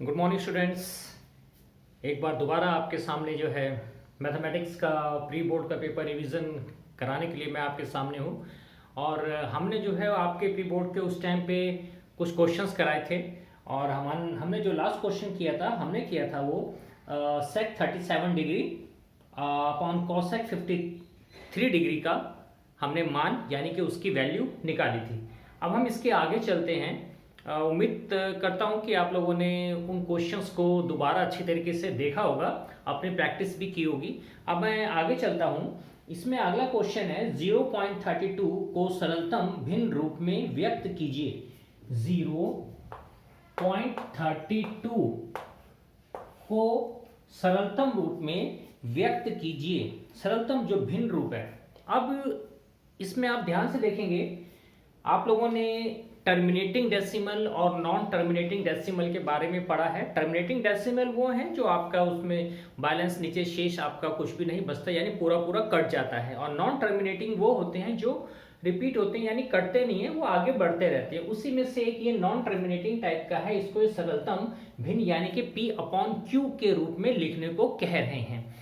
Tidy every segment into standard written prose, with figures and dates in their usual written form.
Good morning students. एक बार दोबारा आपके सामने जो है मैथमेटिक्स का प्री बोर्ड का पेपर रिवीजन कराने के लिए मैं आपके सामने हूँ। और हमने जो है आपके प्री बोर्ड के उस टाइम पे कुछ क्वेश्चंस कराए थे। और हमने जो लास्ट क्वेश्चन किया था वो सेक 37 डिग्री अपॉन कॉसेक 53 डिग्री का हमने मान यानी कि उसकी वैल्यू निकाली थी। अब हम इसके आगे चलते हैं। उम्मीद करता हूं कि आप लोगों ने उन क्वेश्चंस को दोबारा अच्छी तरीके से देखा होगा, अपनी प्रैक्टिस भी की होगी। अब मैं आगे चलता हूं। इसमें अगला क्वेश्चन है 0.32 को सरलतम भिन्न रूप में व्यक्त कीजिए। 0.32 को सरलतम रूप में व्यक्त कीजिए। सरलतम जो भिन्न रूप है। अब इसमें आप ध्यान से देखेंगे, आप लोगों ने टर्मिनेटिंग डेसिमल और नॉन टर्मिनेटिंग डेसिमल के बारे में पढ़ा है। टर्मिनेटिंग डेसिमल वो है जो आपका उसमें बैलेंस नीचे शेष आपका कुछ भी नहीं बचता, यानी पूरा पूरा कट जाता है। और नॉन टर्मिनेटिंग वो होते हैं जो रिपीट होते हैं, यानी कटते नहीं है, वो आगे बढ़ते रहते हैं। उसी में से एक ये नॉन टर्मिनेटिंग टाइप का है। इसको सरलतम भिन्न यानी कि P अपॉन Q के रूप में लिखने को कह रहे हैं।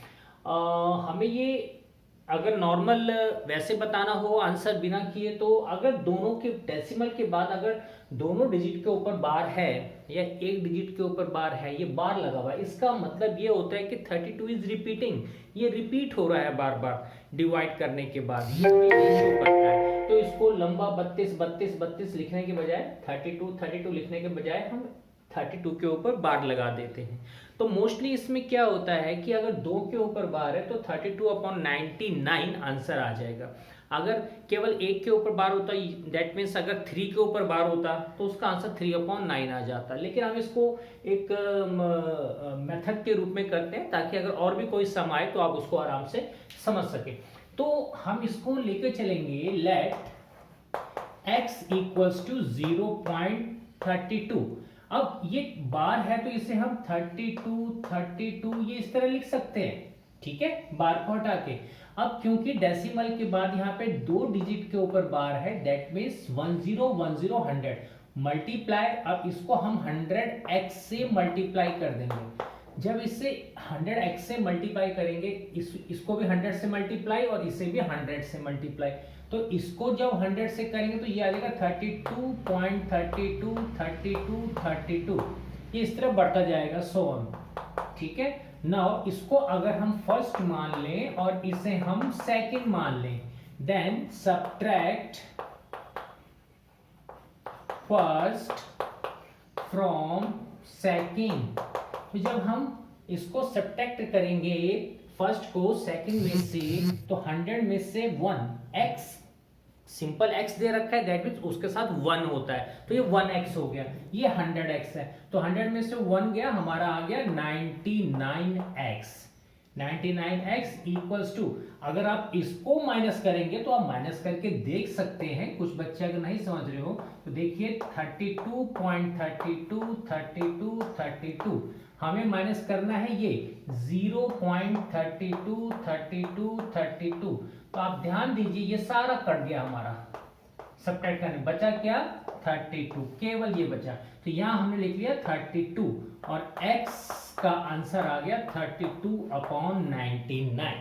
हमें ये अगर नॉर्मल वैसे बताना हो आंसर बिना किए, तो अगर दोनों के डेसिमल के बाद अगर दोनों डिजिट के ऊपर बार है या एक डिजिट के ऊपर बार है, ये बार लगा हुआ है, इसका मतलब ये होता है कि 32 इज रिपीटिंग। ये रिपीट हो रहा है बार बार डिवाइड करने के बाद, ये शो करता है। तो इसको लंबा 32 32 32 लिखने के बजाय 32 32 लिखने के बजाय हम 32 के ऊपर बार लगा देते हैं। तो मोस्टली इसमें क्या होता है कि अगर 2 के ऊपर बार है तो 32 अपॉन 99 आंसर आ जाएगा। अगर केवल 1 के ऊपर बार होता, दैट मीन्स अगर 3 के ऊपर बार होता तो उसका आंसर 3 अपॉन 9 आ जाता। लेकिन हम इसको एक मेथड के रूप में करते हैं ताकि अगर और भी कोई सम आए तो आप उसको आराम से समझ सके। तो हम इसको लेके चलेंगे, लेट x इक्वल्स टू 0.32। अब ये बार है तो इसे हम 32 ये इस तरह लिख सकते हैं, ठीक है, बार को हटा के। अब क्योंकि डेसिमल के बाद यहाँ पे 2 डिजिट के ऊपर बार है, दैट मीन्स 100 मल्टीप्लाई। अब इसको हम 100x से मल्टीप्लाई कर देंगे। जब इसे 100x से मल्टीप्लाई करेंगे, इसको भी 100 से मल्टीप्लाई और इसे भी 100 से मल्टीप्लाई, तो इसको जब 100 से करेंगे तो ये आ जाएगा 32.32 ये इस तरह बढ़ता जाएगा, सो ऑन, ठीक है। नाउ इसको अगर हम फर्स्ट मान लें और इसे हम सेकंड मान लें, then subtract first from second. तो जब हम इसको सब्ट्रैक्ट करेंगे फर्स्ट को सेकंड में से, तो 100 में से 1x, सिंपल x दे रखा है, दैट मींस उसके साथ 1 होता है, तो ये 1x हो गया, ये 100x है। तो 100 में से 1 गया, हमारा आ गया 99x। 99x इक्वल्स टू, अगर आप इसको माइनस करेंगे तो आप माइनस करके देख सकते हैं। कुछ बच्चे अगर नहीं समझ रहे हो तो देखिए 32.32 हमें माइनस करना है ये 0.32 तो आप ध्यान दीजिए ये सारा कट गया हमारा, सब्ट्रैक्ट करने बचा क्या, 32, केवल ये बचा। तो यहां हमने लिख लिया 32 और x का आंसर आ गया 32 अपॉन 99,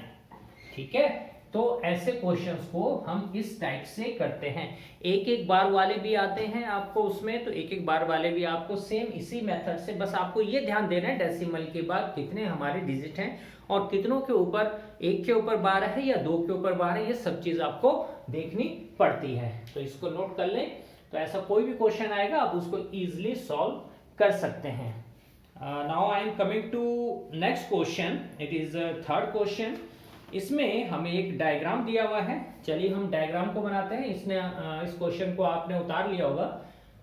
ठीक है। तो ऐसे क्वेश्चंस को हम इस टाइप से करते हैं। एक एक बार वाले भी आते हैं आपको उसमें, तो एक एक बार वाले भी आपको सेम इसी मेथड से, बस आपको ये ध्यान देना है डेसिमल के बाद कितने हमारे डिजिट हैं और कितनों के ऊपर, 1 के ऊपर बार है या 2 के ऊपर बार है, ये सब चीज आपको देखनी पड़ती है। तो इसको नोट कर लें। तो ऐसा कोई भी क्वेश्चन आएगा आप उसको इजिली सॉल्व कर सकते हैं। Now I am coming to next question, it is third question. इसमें हमें एक डायग्राम दिया हुआ है, चलिए हम डायग्राम को बनाते हैं। इस क्वेश्चन को आपने उतार लिया होगा,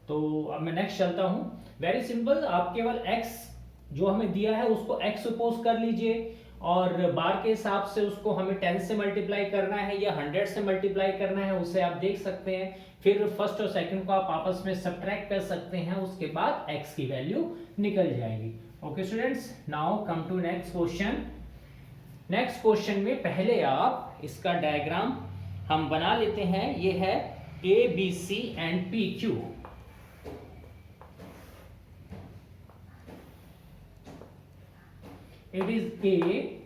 तो अब मैं नेक्स्ट चलता हूं। वेरी सिंपल, आप केवल x जो हमें दिया है उसको x सपोज कर लीजिए और बार के हिसाब से उसको हमें 10 से मल्टीप्लाई करना है या 100 से मल्टीप्लाई करना है, उसे आप देख सकते हैं। फिर फर्स्ट और सेकंड को आप आपस में सब्ट्रैक्ट कर सकते हैं, उसके बाद x की वैल्यू निकल जाएगी। Okay students, now come to next question. Next question में पहले आप इसका डायग्राम हम बना लेते हैं। ये है ABC and PQ। it is A,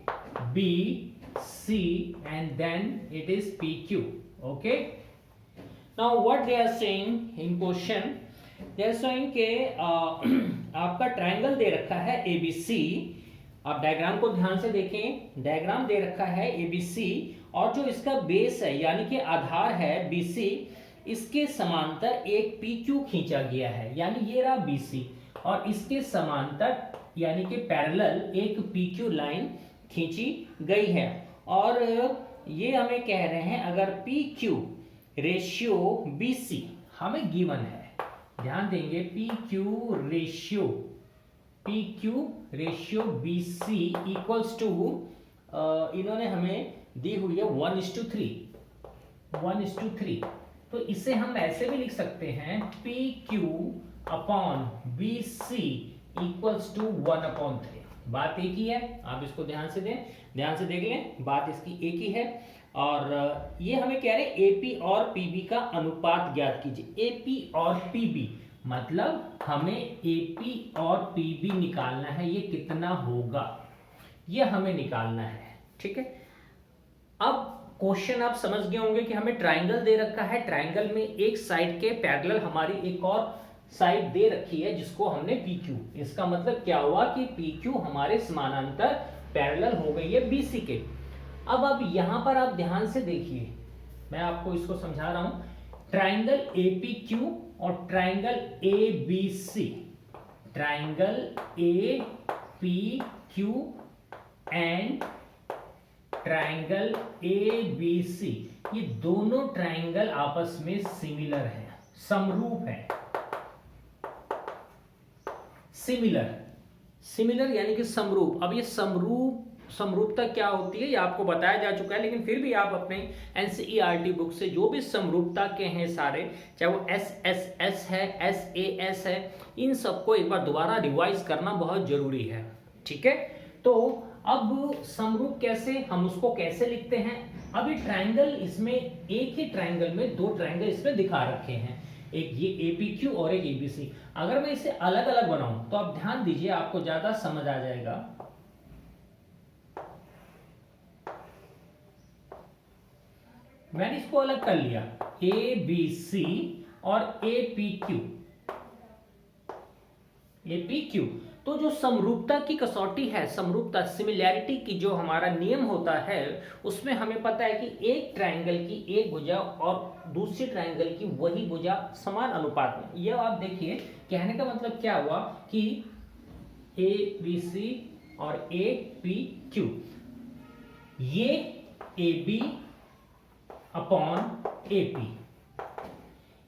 B, C, and then it is PQ. Okay. Now what they are saying in question, they are saying कि आपका ट्रायंगल दे रखा है ABC. आप डायग्राम को ध्यान से देखें, डायग्राम दे रखा है ABC और जो इसका बेस है यानी कि आधार है BC, इसके समांतर एक PQ खींचा गया है, यानी ये रहा BC और इसके समांतर यानी कि पैरेलल एक PQ लाइन खींची गई है। और ये हमें कह रहे हैं अगर PQ रेशियो BC हमें गिवन है, ध्यान देंगे PQ ratio BC equals to इन्होंने हमें दी हुई है 1:3, तो इसे हम ऐसे भी लिख सकते हैं PQ upon BC equals to 1/3। बात एक ही है, आप इसको ध्यान से देख लें, बात इसकी एक ही है। और ये हमें कह रहे हैं AP और PB का अनुपात ज्ञात कीजिए। AP और PB मतलब हमें AP और PB निकालना है, ये कितना होगा ये हमें निकालना है। ठीक है, अब क्वेश्चन आप समझ गए होंगे कि हमें ट्राइंगल दे रखा है, ट्राइंगल में एक साइड के पैरेलल हमारी एक और साइड दे रखी है जिसको हमने PQ, इसका मतलब क्या हुआ कि PQ हमारे समानांतर पैरेलल हो गई है BC के। अब यहां पर आप ध्यान से देखिए, मैं आपको इसको समझा रहा हूं, ट्राइंगल APQ और triangle ABC, triangle APQ and triangle ABC, ये दोनों ट्राइंगल आपस में सिमिलर है, समरूप है। सिमिलर यानी कि समरूप। अब ये समरूपता क्या होती है ये आपको बताया जा चुका है, लेकिन फिर भी आप अपने एनसीईआरटी बुक से जो भी समरूपता के हैं सारे, चाहे वो SSS है, SAS है, इन सबको एक बार दोबारा रिवाइज करना बहुत जरूरी है। ठीक है, तो अब समरूप कैसे, हम उसको कैसे लिखते हैं। अभी ट्राइंगल इसमें, एक ही ट्राइंगल में दो ट्राइंगल इसमें दिखा रखे हैं, एक ये APQ और एक ABC। अगर मैं इसे अलग अलग बनाऊं तो आप ध्यान दीजिए, आपको ज्यादा समझ आ जाएगा। मैंने इसको अलग कर लिया, ABC और APQ। तो जो समरूपता की कसौटी है, समरूपता सिमिलैरिटी की जो हमारा नियम होता है, उसमें हमें पता है कि एक ट्राइंगल की एक भुजा और दूसरी ट्राइंगल की वही भुजा समान अनुपात में। यह आप देखिए, कहने का मतलब क्या हुआ कि ABC और APQ, ये AB upon AP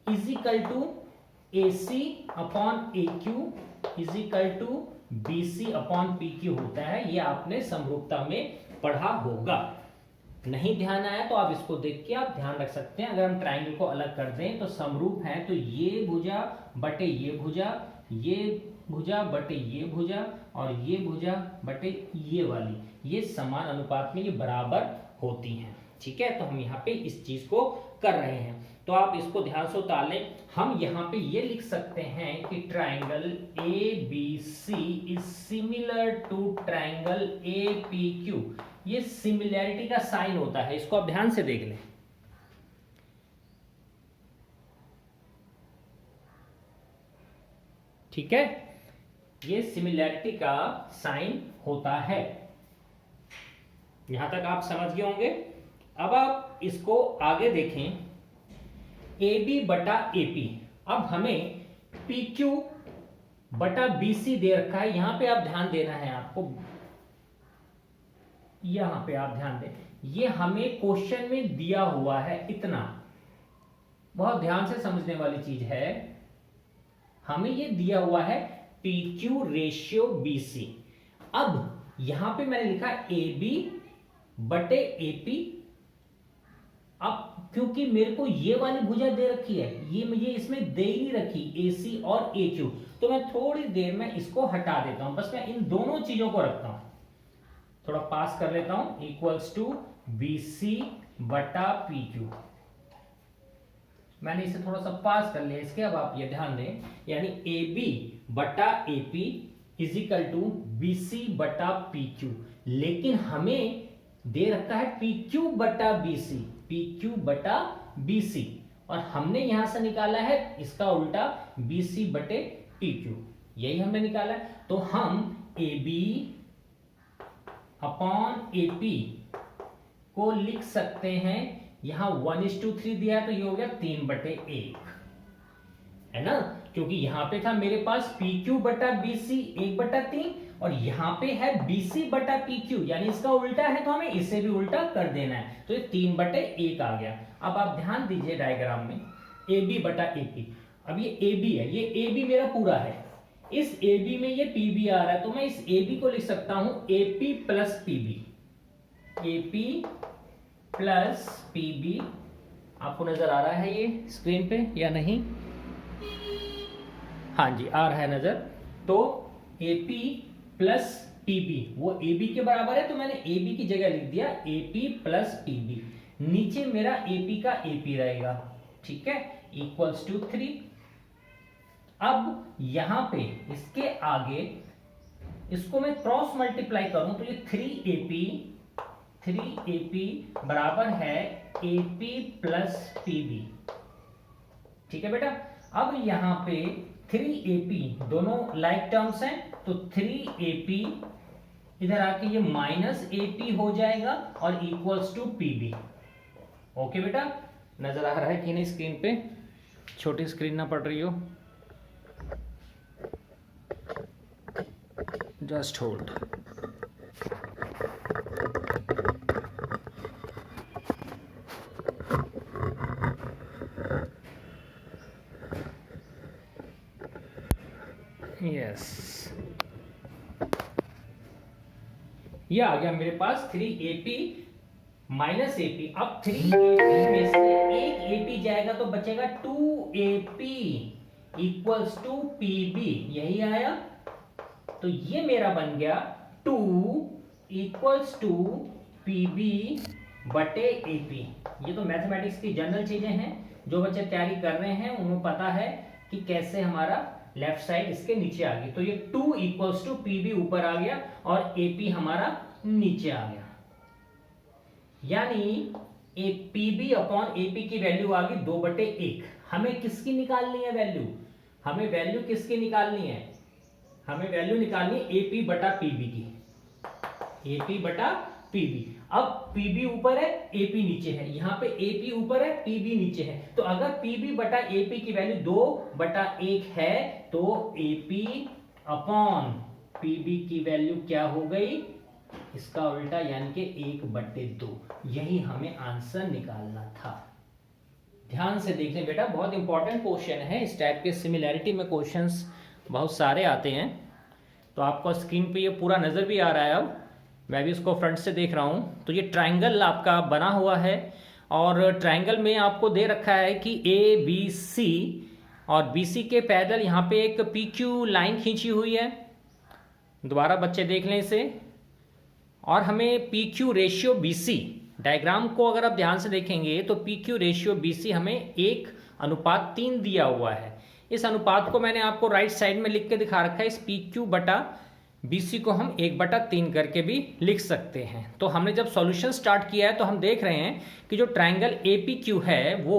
is equal to AC upon AQ is equal to BC upon PQ होता है। ये आपने समरूपता में पढ़ा होगा, नहीं ध्यान आया तो आप इसको देख के आप ध्यान रख सकते हैं। अगर हम ट्राइंगल को अलग कर दें तो समरूप है, तो ये भुजा बटे ये भुजा, ये भुजा बटे ये भुजा और ये भुजा बटे ये वाली, ये समान अनुपात में ये बराबर होती हैं। ठीक है, तो हम यहाँ पे इस चीज को कर रहे हैं, तो आप इसको ध्यान से उतार लें। हम यहाँ पे ये लिख सकते हैं कि triangle ABC is similar to triangle APQ। ये सिमिलैरिटी का साइन होता है, इसको आप ध्यान से देख लें। ठीक है, ये सिमिलैरिटी का साइन होता है। यहां तक आप समझ गए होंगे। अब आप इसको आगे देखें, AB बटा AP। अब हमें PQ बटा BC दे रखा है, यहां पे आप ध्यान देना है आपको, यहां पे आप ध्यान दें, ये हमें क्वेश्चन में दिया हुआ है इतना, बहुत ध्यान से समझने वाली चीज है। हमें ये दिया हुआ है PQ रेशियो BC। अब यहां पे मैंने लिखा AB बटे AP। अब क्योंकि मेरे को ये वाली भुजा दे रखी है, ये मुझे इसमें दे ही नहीं रखी AC और AQ, तो मैं थोड़ी देर में इसको हटा देता हूं, बस मैं इन दोनों चीजों को रखता हूं, थोड़ा पास कर लेता हूं, इक्वल्स टू BC बटा PQ। मैंने इसे थोड़ा सा पास कर लिया इसके। अब आप ये ध्यान दें, यानी AB बटा AP is equal to BC बटा PQ, लेकिन हमें दे रखा है PQ बटा BC, PQ बटा BC, और हमने यहां से निकाला है इसका उल्टा BC बटे PQ, यही हमने निकाला है। तो हम AB अपॉन AP को लिख सकते हैं, यहां 1:3 दिया है तो ये हो गया 3/1, है ना, क्योंकि यहां पे था मेरे पास PQ बटा BC 1/3 और यहां पे है BC बटा PQ, यानी इसका उल्टा है तो हमें इसे भी उल्टा कर देना है, तो ये 3/1 आ गया। अब आप ध्यान दीजिए डायग्राम में AB बटा AP, अब ये AB है, ये AB मेरा पूरा है, इस AB में ये PB आ रहा है, तो मैं इस AB को लिख सकता हूं AP plus PB, AP plus PB। आपको नजर आ रहा है ये स्क्रीन पे या नहीं? हाँ जी आ रहा है नजर। तो AP प्लस PB वो AB के बराबर है, तो मैंने AB की जगह लिख दिया AP प्लस PB, नीचे मेरा AP का AP रहेगा, ठीक है, इक्वल्स टू 3। अब यहां पे इसके आगे इसको मैं क्रॉस मल्टीप्लाई करूं तो ये 3AP बराबर है AP प्लस PB, ठीक है बेटा। अब यहां पे 3AP दोनों लाइक टर्म्स हैं, तो 3AP इधर आके ये माइनस AP हो जाएगा और इक्वल्स टू PB। ओके बेटा, नजर आ रहा है कि नहीं स्क्रीन पे? छोटी स्क्रीन ना पड़ रही हो, जस्ट होल्ड। यस, ये आ गया मेरे पास 3AP माइनस AP। अब 3AP में से एक AP जाएगा तो बचेगा 2AP इक्वल्स टू PB, यही आया, तो ये मेरा बन गया 2 इक्वल्स टू PB बटे AP। ये तो मैथमेटिक्स की जनरल चीजें हैं, जो बच्चे तैयारी कर रहे हैं उन्हें पता है कि कैसे हमारा लेफ्ट साइड इसके नीचे आ गई, तो ये 2 इक्वल्स टू PB ऊपर आ गया और AP हमारा नीचे आ गया, यानी PB अपॉन AP की वैल्यू आ गई 2/1। हमें किसकी निकालनी है वैल्यू? हमें वैल्यू किसकी निकालनी है? हमें वैल्यू निकालनी है AP बटा PB की, AP बटा PB। अब PB ऊपर है AP नीचे है, यहां पे AP ऊपर है PB नीचे है, तो अगर PB बटा AP की वैल्यू 2/1 है तो AP अपॉन PB की वैल्यू क्या हो गई? इसका उल्टा, यानी कि 1/2। यही हमें आंसर निकालना था। ध्यान से देख लें बेटा, बहुत इंपॉर्टेंट क्वेश्चन है, इस टाइप के सिमिलैरिटी में क्वेश्चंस बहुत सारे आते हैं। तो आपको स्क्रीन पे ये पूरा नज़र भी आ रहा है, अब मैं भी इसको फ्रंट से देख रहा हूँ। तो ये ट्रायंगल आपका बना हुआ है और ट्रायंगल में आपको दे रखा है कि ABC और BC के पैरेलल यहाँ पे एक PQ लाइन खींची हुई है। दोबारा बच्चे देख लें इसे, और हमें PQ रेशियो BC डायग्राम को अगर आप ध्यान से देखेंगे तो PQ रेशियो BC हमें 1:3 दिया हुआ है। इस अनुपात को मैंने आपको राइट साइड में लिख के दिखा रखा है। इस PQ बटा BC को हम 1/3 करके भी लिख सकते हैं। तो हमने जब सॉल्यूशन स्टार्ट किया है तो हम देख रहे हैं कि जो ट्रायंगल APQ है वो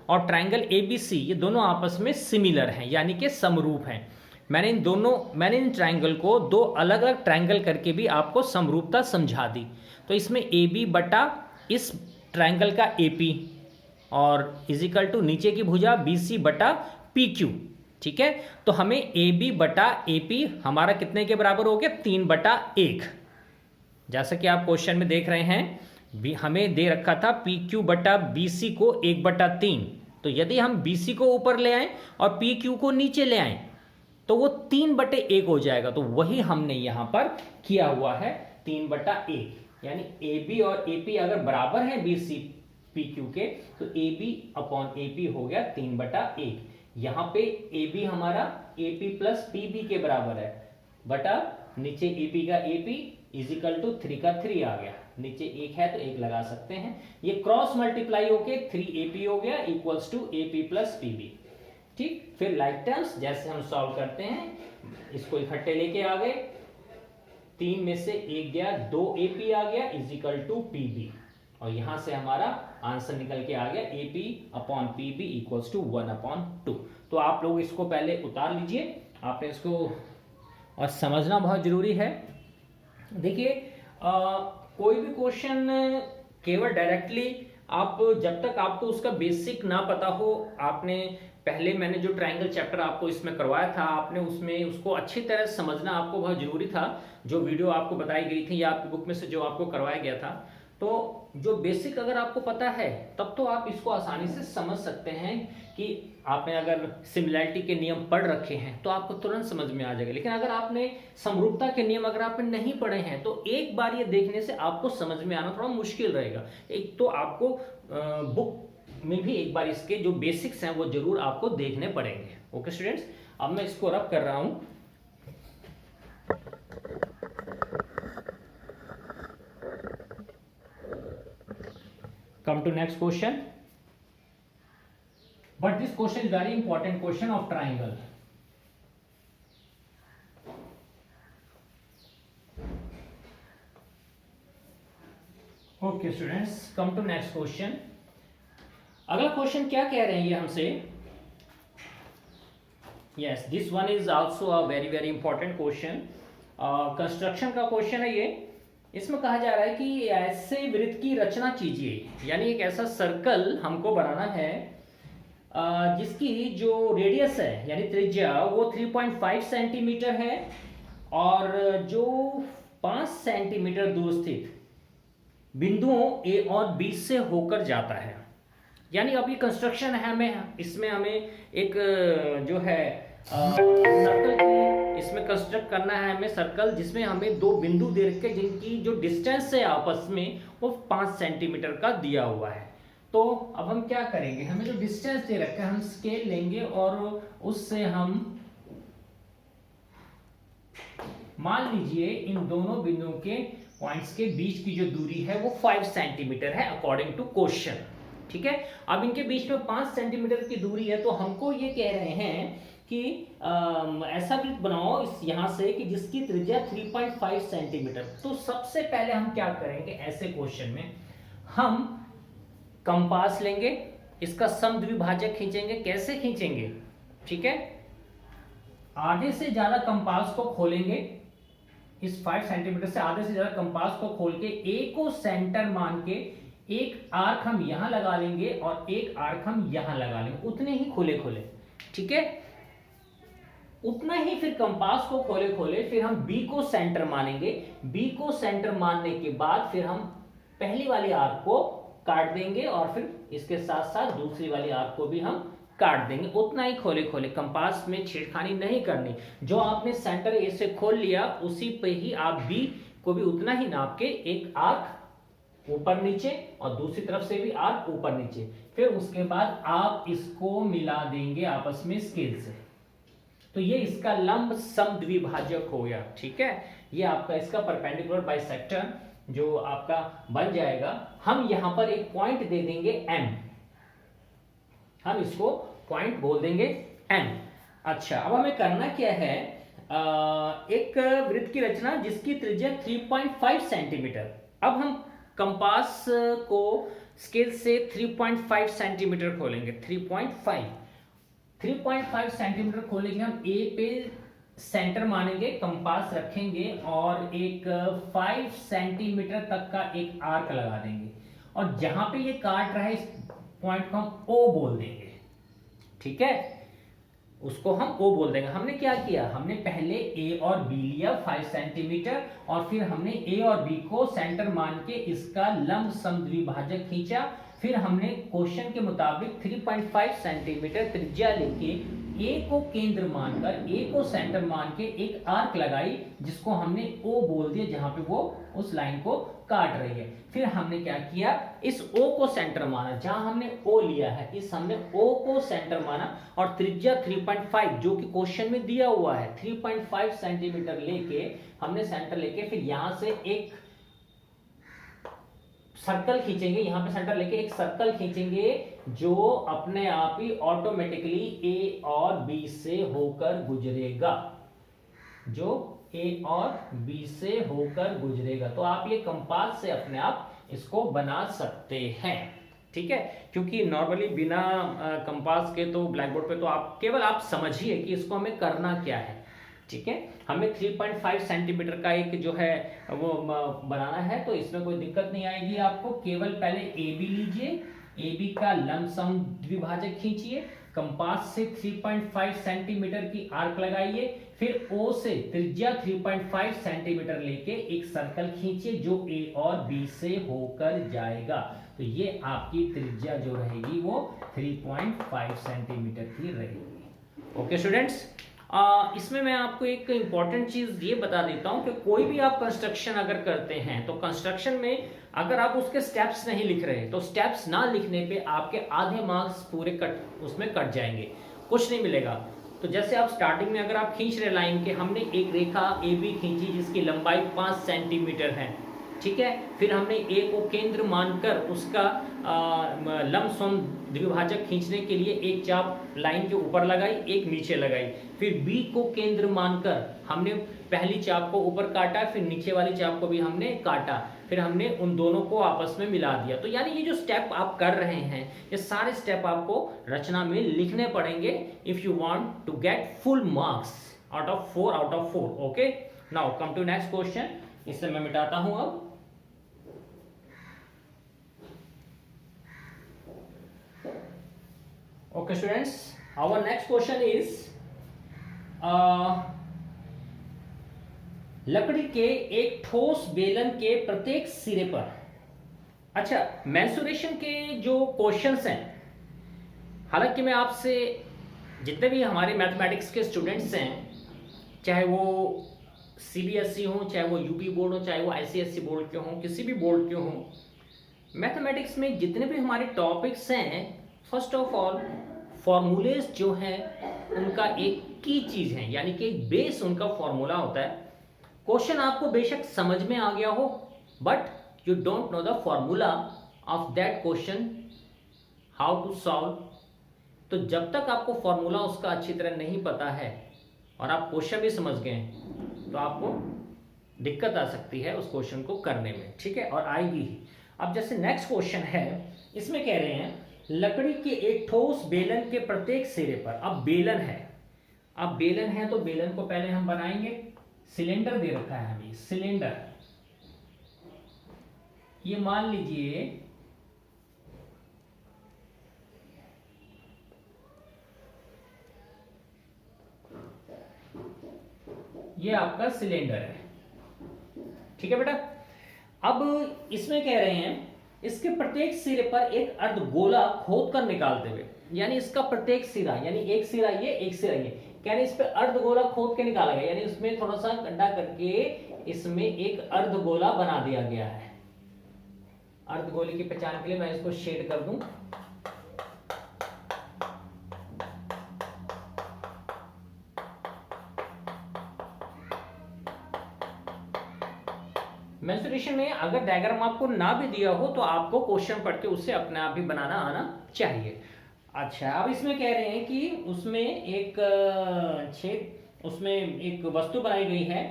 और ट्रायंगल ABC ये दोनों आपस में सिमिलर हैं, यानी कि समरूप हैं। मैंने इन ट्रायंगल को दो अलग अलग ट्रायंगल करके भी आपको समरूपता समझा दी। तो इसमें AB बटा इस ट्रायंगल का AP और इजिकल टू नीचे की भुजा BC बटा PQ, ठीक है। तो हमें AB बटा AP हमारा कितने के बराबर हो गया? 3/1। जैसा कि आप क्वेश्चन में देख रहे हैं, हमें दे रखा था PQ बटा BC को 1/3, तो यदि हम BC को ऊपर ले आए और PQ को नीचे ले आए तो वो 3/1 हो जाएगा। तो वही हमने यहां पर किया हुआ है, 3/1, यानी AB और AP अगर बराबर है BC PQ के तो AB अपॉन AP हो गया 3/1। यहां पे AB हमारा AP प्लस PB के बराबर है, बटा नीचे AP का AP इजिकल टू 3 का 3 आ गया, नीचे 1 है तो 1 लगा सकते हैं। ये क्रॉस मल्टीप्लाई होके 3AP हो गया equals to AP plus PB, ठीक। फिर लाइक टर्म्स जैसे हम सॉल्व करते हैं इसको इकट्ठे लेके आ गए, 3 में से 1 गया, 2 AP आ गया इज इक्वल टू PB, और यहां से हमारा आंसर निकल के आ गया AP upon PB equals to 1/2। तो आप लोग इसको पहले उतार लीजिए, आपने इसको, और समझना बहुत जरूरी है। देखिए कोई भी क्वेश्चन केवल डायरेक्टली आप, जब तक आपको उसका बेसिक ना पता हो, आपने पहले मैंने जो ट्रायंगल चैप्टर आपको इसमें करवाया था, आपने उसमें उसको अच्छी तरह समझना आपको बहुत जरूरी था। जो वीडियो आपको बताई गई थी या आपकी बुक में से जो आपको करवाया गया था, तो जो बेसिक अगर आपको पता है तब तो आप इसको आसानी से समझ सकते हैं कि आपने अगर सिमिलैरिटी के नियम पढ़ रखे हैं तो आपको तुरंत समझ में आ जाएगा। लेकिन अगर आपने समरूपता के नियम अगर आपने नहीं पढ़े हैं तो एक बार ये देखने से आपको समझ में आना थोड़ा मुश्किल रहेगा। एक तो आपको बुक में भी एक बार इसके जो बेसिक्स हैं वो जरूर आपको देखने पड़ेंगे। ओके स्टूडेंट्स, अब मैं इसको रब कर रहा हूं। Come to next question. But this question is very important question of triangle. Okay students, come to next question. अगला क्वेश्चन क्या कह रहे हैं ये हमसे? Yes, this one is also a very important question. Construction का क्वेश्चन है ये। इसमें कहा जा रहा है कि ऐसे वृत्त की रचना कीजिए, यानी एक ऐसा सर्कल हमको बनाना है जिसकी जो रेडियस है यानी त्रिज्या वो 3.5 सेंटीमीटर है और जो 5 सेंटीमीटर दूर स्थित बिंदुओं A और B से होकर जाता है। यानी अब ये कंस्ट्रक्शन है, हमें इसमें एक जो है सर्कल इसमें कंस्ट्रक्ट करना है हमें सर्कल, जिसमें हमें 2 बिंदु दे रखे जिनकी जो डिस्टेंस है आपस में वो 5 सेंटीमीटर का दिया हुआ है। तो अब हम क्या करेंगे, हमें जो डिस्टेंस दे रखा है हम स्केल लेंगे और उससे हम मान लीजिए इन दोनों बिंदुओं के पॉइंट्स के बीच की जो दूरी है वो 5 सेंटीमीटर है अकॉर्डिंग टू क्वेश्चन। ठीक है, अब इनके बीच में 5 सेंटीमीटर की दूरी है, तो हमको ये कह रहे हैं कि ऐसा वृत्त बनाओ इस यहां से कि जिसकी त्रिज्या 3.5 सेंटीमीटर। तो सबसे पहले हम क्या करेंगे, ऐसे क्वेश्चन में हम कंपास लेंगे, इसका समद्विभाजक खींचेंगे। कैसे खींचेंगे, ठीक है, आधे से ज्यादा कंपास को खोलेंगे, इस 5 सेंटीमीटर से आधे से ज्यादा कंपास को खोल के ए को सेंटर मान के एक आर्क हम यहां लगा लेंगे और एक आर्क हम यहां लगा लेंगे, उतने ही खोले खोले। ठीक है, उतना ही फिर कंपास को खोले खोले फिर हम बी को सेंटर मानेंगे। बी को सेंटर मानने के बाद फिर हम पहली वाली आर्क को काट देंगे और फिर इसके साथ साथ दूसरी वाली आर्क को भी हम काट देंगे। उतना ही खोले खोले, कंपास में छेड़खानी नहीं करनी। जो आपने सेंटर ए से खोल लिया उसी पे ही आप बी को भी उतना ही नाप के एक आर्क ऊपर नीचे और दूसरी तरफ से भी आर्क ऊपर नीचे, फिर उसके बाद आप इसको मिला देंगे आपस में स्केल से। तो ये इसका लंब समद्विभाजक हो गया। ठीक है, ये आपका इसका परपेंडिकुलर बाइसेक्टर जो आपका बन जाएगा। हम यहां पर एक पॉइंट दे देंगे M, हम इसको पॉइंट बोल देंगे M। अच्छा, अब हमें करना क्या है, एक वृत्त की रचना जिसकी त्रिज्या 3.5 सेंटीमीटर। अब हम कंपास को स्केल से 3.5 सेंटीमीटर खोलेंगे। 3.5 सेंटीमीटर खोलेंगे, हम ए पे सेंटर मानेंगे, कंपास रखेंगे और एक 5 सेंटीमीटर तक का एक आर्क लगा देंगे और जहां पे ये काट रहा है इस पॉइंट को हम O बोल देंगे। ठीक है, उसको हम O बोल देंगे। हमने क्या किया, हमने पहले A और B लिया 5 सेंटीमीटर और फिर हमने A और B को सेंटर मान के इसका लंब समद्विभाजक खींचा। फिर हमने क्वेश्चन के मुताबिक 3.5 सेंटीमीटर त्रिज्या लेके A को केंद्र मानकर, A को सेंटर मान के एक आर्क लगाई जिसको हमने O बोल दिया, जहां पे वो उस लाइन को काट रही है। फिर हमने क्या किया, इस O को सेंटर माना, जहां हमने O लिया है इस हमने O को सेंटर माना और त्रिज्या 3.5 जो कि क्वेश्चन में दिया हुआ है 3.5 सेंटीमीटर लेके हमने सेंटर लेके फिर यहां से एक सर्कल खींचेंगे। यहां पे सेंटर लेके एक सर्कल खींचेंगे जो अपने आप ही ऑटोमेटिकली A और B से होकर गुजरेगा। जो ए और बी से होकर गुजरेगा। तो आप ये कंपास से अपने आप इसको बना सकते हैं, ठीक है। क्योंकि नॉर्मली बिना कंपास के तो ब्लैक बोर्ड पे तो आप केवल आप समझिए कि इसको हमें करना क्या है, ठीक है। हमें 3.5 सेंटीमीटर का एक जो है वो बनाना है, तो इसमें कोई दिक्कत नहीं आएगी आपको। केवल पहले ए बी लीजिए, ए बी का लमसम द्विभाजक खींचिए, कंपास से 3.5 सेंटीमीटर की आर्क लगाइए, फिर ओ से त्रिज्या 3.5 सेंटीमीटर लेके एक सर्कल खींचिए जो ए और बी से होकर जाएगा। तो ये आपकी त्रिज्या जो रहेगी वो 3.5 सेंटीमीटर की रहेगी। ओके स्टूडेंट्स, इसमें मैं आपको एक इम्पॉर्टेंट चीज ये बता देता हूं कि कोई भी आप कंस्ट्रक्शन अगर करते हैं तो कंस्ट्रक्शन में अगर आप उसके स्टेप्स नहीं लिख रहे तो स्टेप्स ना लिखने पे आपके आधे मार्क्स पूरे उसमें कट जाएंगे, कुछ नहीं मिलेगा। तो जैसे आप स्टार्टिंग में अगर आप खींच रहे लाइन के, हमने एक रेखा ए बी खींची जिसकी लंबाई 5 सेंटीमीटर है, ठीक है। फिर हमने ए को केंद्र मानकर उसका लंबसम द्विभाजक खींचने के लिए एक चाप लाइन के ऊपर लगाई, एक नीचे लगाई। फिर बी को केंद्र मानकर हमने पहली चाप को ऊपर काटा, फिर नीचे वाली चाप को भी हमने काटा, फिर हमने उन दोनों को आपस में मिला दिया। तो यानी ये जो स्टेप आप कर रहे हैं, ये सारे स्टेप आपको रचना में लिखने पड़ेंगे if you want to get full marks out of 4। Okay, now come to next question. इससे मैं मिटाता हूं अब। Okay students, our next question is लकड़ी के एक ठोस बेलन के प्रत्येक सिरे पर, अच्छा मेंसुरेशन के जो क्वेश्चंस हैं, हालांकि मैं आपसे जितने भी हमारे मैथमेटिक्स के स्टूडेंट्स हैं, चाहे वो सीबीएसई हो, चाहे वो यूपी बोर्ड हो, चाहे वो आईसीएसई बोर्ड के हों, किसी भी बोर्ड के हों, मैथमेटिक्स में जितने भी हमारे टॉपिक्स हैं, फर्स्ट ऑफ ऑल फॉर्मूलेज जो हैं उनका एक की चीज है, यानी कि एक बेस उनका फॉर्मूला होता है। क्वेश्चन आपको बेशक समझ में आ गया हो, but you don't know the formula of that question, how to solve. तो जब तक आपको फॉर्मूला उसका अच्छी तरह नहीं पता है और आप क्वेश्चन भी समझ गए तो आपको दिक्कत आ सकती है उस क्वेश्चन को करने में, ठीक है, और आएगी ही। अब जैसे नेक्स्ट क्वेश्चन है, इसमें कह रहे हैं लकड़ी के एक ठोस बेलन के प्रत्येक सिरे पर, अब बेलन है तो बेलन को पहले हम बनाएंगे। सिलेंडर दे रखा है हमें, सिलेंडर, ये मान लीजिए ये आपका सिलेंडर है, ठीक है बेटा। अब इसमें कह रहे हैं इसके प्रत्येक सिरे पर एक अर्धगोला खोद कर निकालते हुए, यानी इसका प्रत्येक सिरा, यानी एक सिरा ये, एक सिरा ये, कह रहे इस पे अर्धगोला खोद के निकाला गया, यानी उसमें थोड़ा सा गड्ढा करके इसमें एक अर्धगोला बना दिया गया है। अर्धगोले की पहचान के लिए मैं इसको शेड कर दूं। मेंसुरेशन में अगर डायग्राम आपको ना भी दिया हो तो आपको क्वेश्चन पढ़ के उससे अपने आप भी बनाना आना चाहिए। अच्छा, अब इसमें कह रहे हैं कि उसमें एक छेद, उसमें एक वस्तु बनाई गई है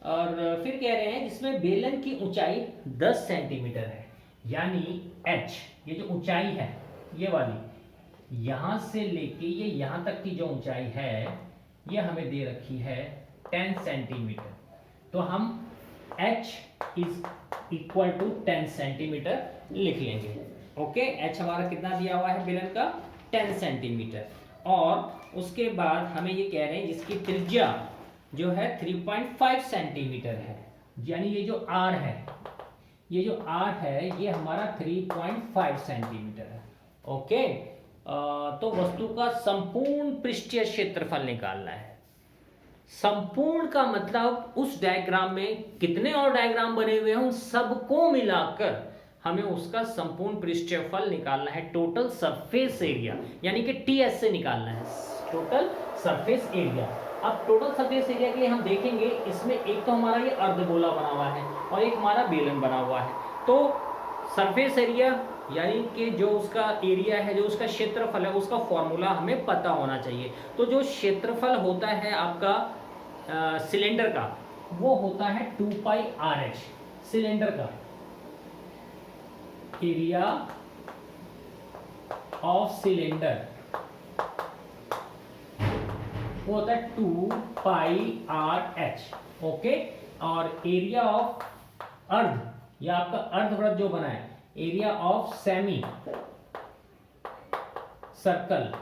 और फिर कह रहे हैं जिसमें बेलन की ऊंचाई 10 सेंटीमीटर है, यानी h, ये जो ऊंचाई है ये वाली, यहां से लेके ये यहां तक की जो ऊंचाई है ये हमें दे रखी है 10 सेंटीमीटर। तो हम h is equal to 10 centimetre लिख लेंगे। ओके, h हमारा कितना दिया हुआ है बेलन का, 10 सेंटीमीटर। और उसके बाद हमें ये कह रहे हैं जिसकी त्रिज्या जो है 3.5 सेंटीमीटर है, यानी ये जो r है, ये जो r है ये हमारा 3.5 सेंटीमीटर है। ओके, तो वस्तु का संपूर्ण पृष्ठीय क्षेत्रफल निकालना है। संपूर्ण का मतलब उस डायग्राम में कितने और डायग्राम बने हुए हैं उन सबको मिलाकर हमें उसका संपूर्ण पृष्ठफल निकालना है, टोटल सरफेस एरिया, यानी कि टीएस से निकालना है, टोटल सरफेस एरिया। अब टोटल सरफेस एरिया के लिए हम देखेंगे इसमें एक तो हमारा ये अर्धगोला बना हुआ है और एक हमारा बेलन बना हुआ है। तो सरफेस एरिया यानी कि जो उसका एरिया है, जो उसका क्षेत्रफल है, उसका फॉर्मूला हमें पता होना चाहिए। तो जो क्षेत्रफल होता है आपका सिलेंडर का वो होता है 2 पाई आर एच। सिलेंडर का एरिया ऑफ सिलेंडर वो होता है 2 पाई आर एच। ओके, और एरिया ऑफ अर्ध, या आपका अर्धवृत्त जो बना है, एरिया ऑफ सेमी सर्कल,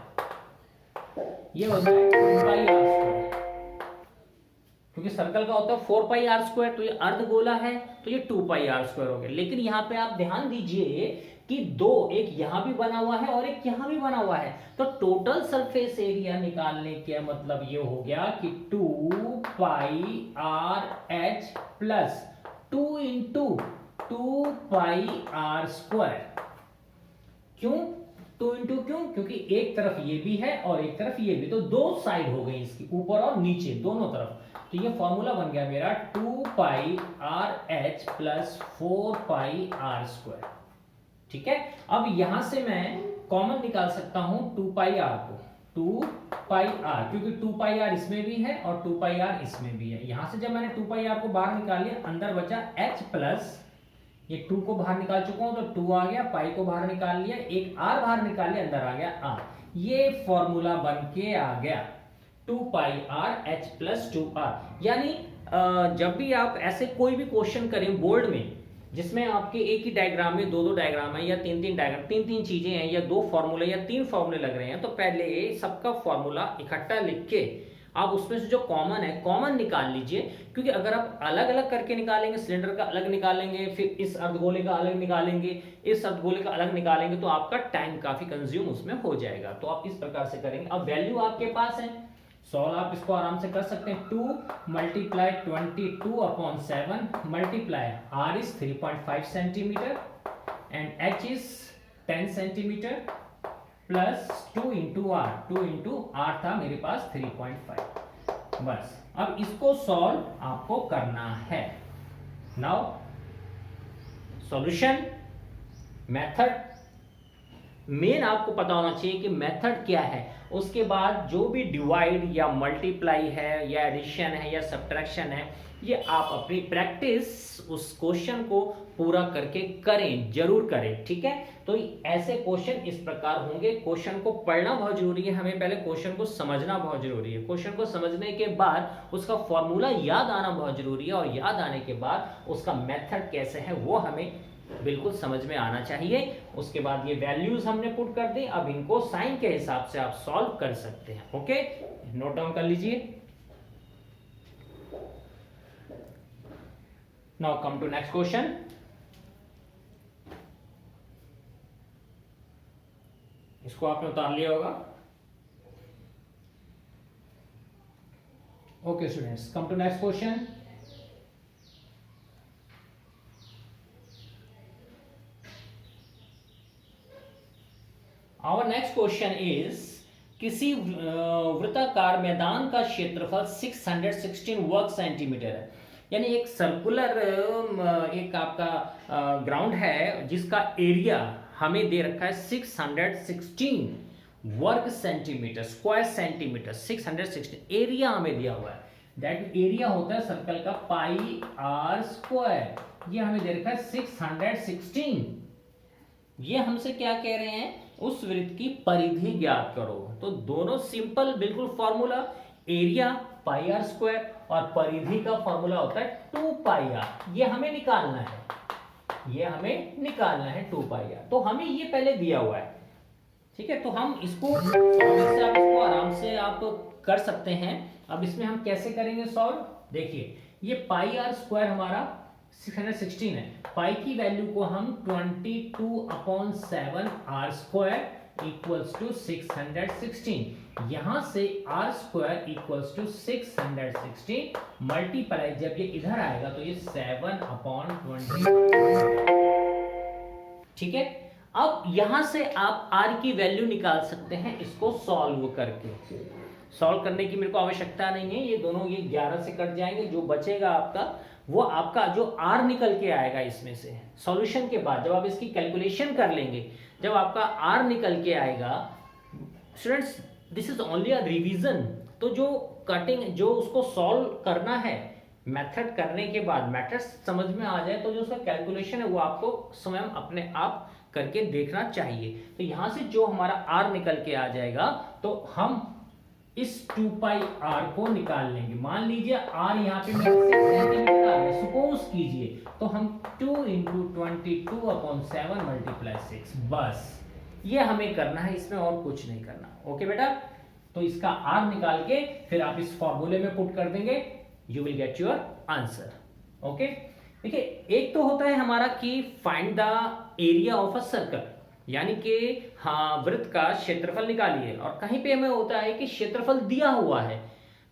ये होता है 2 पाई आर स्क्वायर। क्योंकि सर्कल का होता है 4 पाई आर स्क्वायर, तो ये अर्धगोला है तो ये 2 पाई आर स्क्वायर हो गया। लेकिन यहां पे आप ध्यान दीजिए कि दो, एक यहां भी बना हुआ है और एक यहां भी बना हुआ है, तो टोटल सरफेस एरिया निकालने का मतलब ये हो गया कि 2 pi r h plus 2 into 2 pi r square. क्यों 2 इंटू, क्यों? क्योंकि एक तरफ ये भी है और एक तरफ ये भी, तो दो साइड हो गई इसकी, ऊपर और नीचे दोनों तरफ। तो ये फॉर्मूला बन गया मेरा 2 pi r h plus 4 pi r square. ठीक है, अब यहां से मैं कॉमन निकाल सकता हूं 2 पाई आर को, 2 पाई आर, क्योंकि 2 पाई आर इसमें भी है और 2 पाई आर इसमें भी है। यहां से जब मैंने 2 पाई आर को बाहर निकाल लिया, अंदर बचा h प्लस, ये 2 को बाहर निकाल चुका हूं तो 2 आ गया, पाई को बाहर निकाल लिया, एक r बाहर निकाल लिया, अंदर आ गया r। ये फॉर्मूला बन के आ गया 2 pi r h plus 2r। यानी जब भी आप ऐसे कोई भी क्वेश्चन करें बोर्ड में जिसमें आपके एक ही डायग्राम में दो डायग्राम है, या तीन डायग्राम, तीन चीजें हैं, या 2 फॉर्मूले या 3 फॉर्मूले लग रहे हैं, तो पहले सबका फॉर्मूला इकट्ठा लिख के आप उसमें से जो कॉमन है कॉमन निकाल लीजिए। क्योंकि अगर आप अलग अलग करके निकालेंगे, सिलेंडर का अलग निकालेंगे, फिर इस अर्धगोले का अलग निकालेंगे, इस अर्धगोले का अलग निकालेंगे, तो आपका टाइम काफी कंज्यूम उसमें हो जाएगा। तो आप इस प्रकार से करेंगे। अब वैल्यू आपके पास है, सॉल्व आप इसको आराम से कर सकते हैं। 2 multiply 22/7 multiply r is 3.5 centimetre and h is 10 centimetre plus 2 into r, 2 into r था मेरे पास 3.5। बस अब इसको सॉल्व आपको करना है। नाउ सॉल्यूशन मेथड, मेन आपको पता होना चाहिए कि मेथड क्या है। उसके बाद जो भी डिवाइड या मल्टीप्लाई है या एडिशन है या सब्ट्रैक्शन है, ये आप अपनी प्रैक्टिस उस क्वेश्चन को पूरा करके करें, जरूर करें। ठीक है, तो ऐसे क्वेश्चन इस प्रकार होंगे। क्वेश्चन को पढ़ना बहुत जरूरी है, हमें पहले क्वेश्चन को समझना बहुत जरूरी है। क्वेश्चन को समझने के बाद उसका फॉर्मूला याद आना बहुत जरूरी है, और याद आने के बाद उसका मेथड कैसे है वो हमें बिल्कुल समझ में आना चाहिए। उसके बाद ये वैल्यूज हमने पुट कर दी, अब इनको साइन के हिसाब से आप सॉल्व कर सकते हैं। ओके, नोट डाउन कर लीजिए। Now come to next question. इसको आपने उतार लिया होगा। Okay students, come to next question. Our next question is, किसी वृत्ताकार मैदान का क्षेत्रफल 616 वर्ग सेंटीमीटर है। यानी एक सर्कुलर एक आपका ग्राउंड है जिसका एरिया हमें दे रखा है 616 वर्ग सेंटीमीटर, स्क्वायर सेंटीमीटर, 616 एरिया हमें दिया हुआ है। दैट एरिया होता है सर्कल का पाई आर स्क्वायर। ये हमें दे रखा है 616। ये हमसे क्या कह रहे हैं, उस वृत्त की परिधि ज्ञात करो। तो दोनों सिंपल बिल्कुल formula, area pi r square और परिधि का फॉर्मूला होता है 2 पाई आर। ये हमें निकालना है, ये हमें निकालना है 2 पाई आर। तो हमें ये पहले दिया हुआ है। ठीक है, तो हम इसको आराम से आप कर सकते हैं। अब इसमें हम कैसे करेंगे सॉल्व, देखिए ये पाई आर स्क्वायर हमारा 616 है। पाई की वैल्यू को हम 22/7 आर स्क्वायर इक्वल्स टू 616, यहां से r square equals to 616 multiply, जब ये इधर आएगा तो ये 7/20। ठीक है, अब यहां से आप आर की वैल्यू निकाल सकते हैं इसको सॉल्व करके। सॉल्व करने की मेरे को आवश्यकता नहीं है, ये दोनों ये 11 से कट जाएंगे। जो बचेगा आपका वो आपका जो आर निकल के आएगा इसमें से सॉल्यूशन के बाद, जब आप इसकी कैलकुलेशन कर लेंगे, जब आपका आर निकल के आएगा, students this is only a revision. तो जो कटिंग जो उसको सॉल्व करना है मेथड करने के बाद मेथड समझ में आ जाए तो जो उसका कैलकुलेशन है वो आपको स्वयं अपने आप करके देखना चाहिए। तो यहां से जो हमारा r निकल के आ जाएगा तो हम इस 2 पाई r को निकाल लेंगे। मान लीजिए r यहाँ पे मेरा 6 सेंटीमीटर आ गया, सपोज कीजिए, तो हम 2 इंटू 22/7 मल्टीप्लाई 6, बस ये हमें करना है, इसमें और कुछ नहीं करना। ओके बेटा, तो इसका r निकाल के फिर आप इस फॉर्मूले में पुट कर देंगे, you will get your answer. Okay, देखिए एक तो होता है हमारा कि find the area of a circle, यानी कि हाँ वृत्त का क्षेत्रफल निकालिए, और कहीं पे हमें होता है कि क्षेत्रफल दिया हुआ है।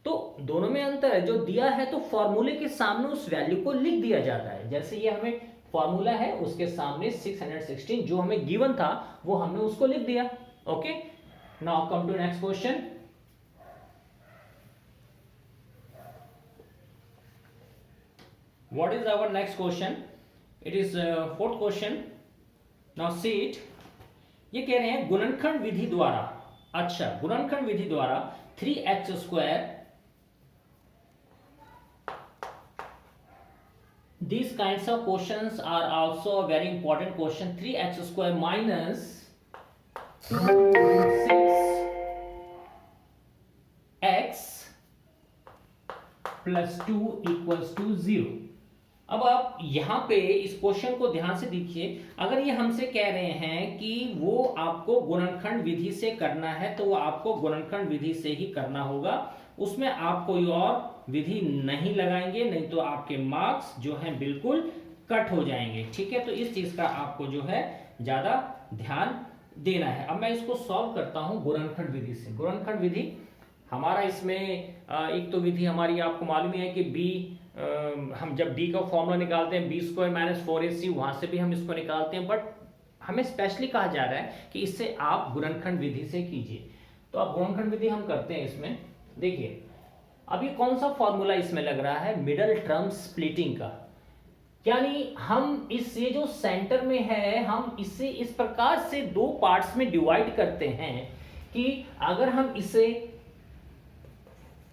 तो दोनों में अंतर है, जो दिया है तो फॉर्मूले के सामने उस वैल्यू को लिख दिया जाता है। जैसे ये हमें फॉर्मूला है, उसके सामने 616 जो हमें गिवन था वो हमने उसको लिख दिया। Okay, now come to next question. What is our next question? It is fourth question. Now see it. ये कह रहे हैं गुणनखंड विधि द्वारा, अच्छा गुणनखंड विधि द्वारा 3x², these kinds of questions are also a very important question. 3x² minus 6x plus 2 equals to 0। अब आप यहां पे इस क्वेश्चन को ध्यान से देखिए। अगर ये हमसे कह रहे हैं कि वो आपको गुणनखंड विधि से करना है तो वो आपको गुणनखंड विधि से ही करना होगा, उसमें आप कोई और विधि नहीं लगाएंगे, नहीं तो आपके मार्क्स जो हैं बिल्कुल कट हो जाएंगे। ठीक है, तो इस चीज का आपको जो है ज्यादा ध्यान देना है। अब मैं इसको सॉल्व करता हूं गुणनखंड विधि से। गुणनखंड विधि हमारा इसमें एक तो विधि हमारी आपको मालूम है कि b, हम जब d का फॉर्मूला निकालते हैं b² - 4ac, वहां से भी हम इसको निकालते हैं, बट हमें स्पेशली कहा जा रहा है कि इससे आप गुणनखंड विधि से कीजिए। तो अब गुणनखंड विधि हम करते हैं इसमें। देखिए अब ये कौन सा फॉर्मूला इसमें लग रहा है, मिडल टर्म स्प्लिटिंग का, यानी हम इस ये जो सेंटर में है हम इसे इस प्रकार से दो पार्ट्स में डिवाइड करते हैं कि अगर हम इसे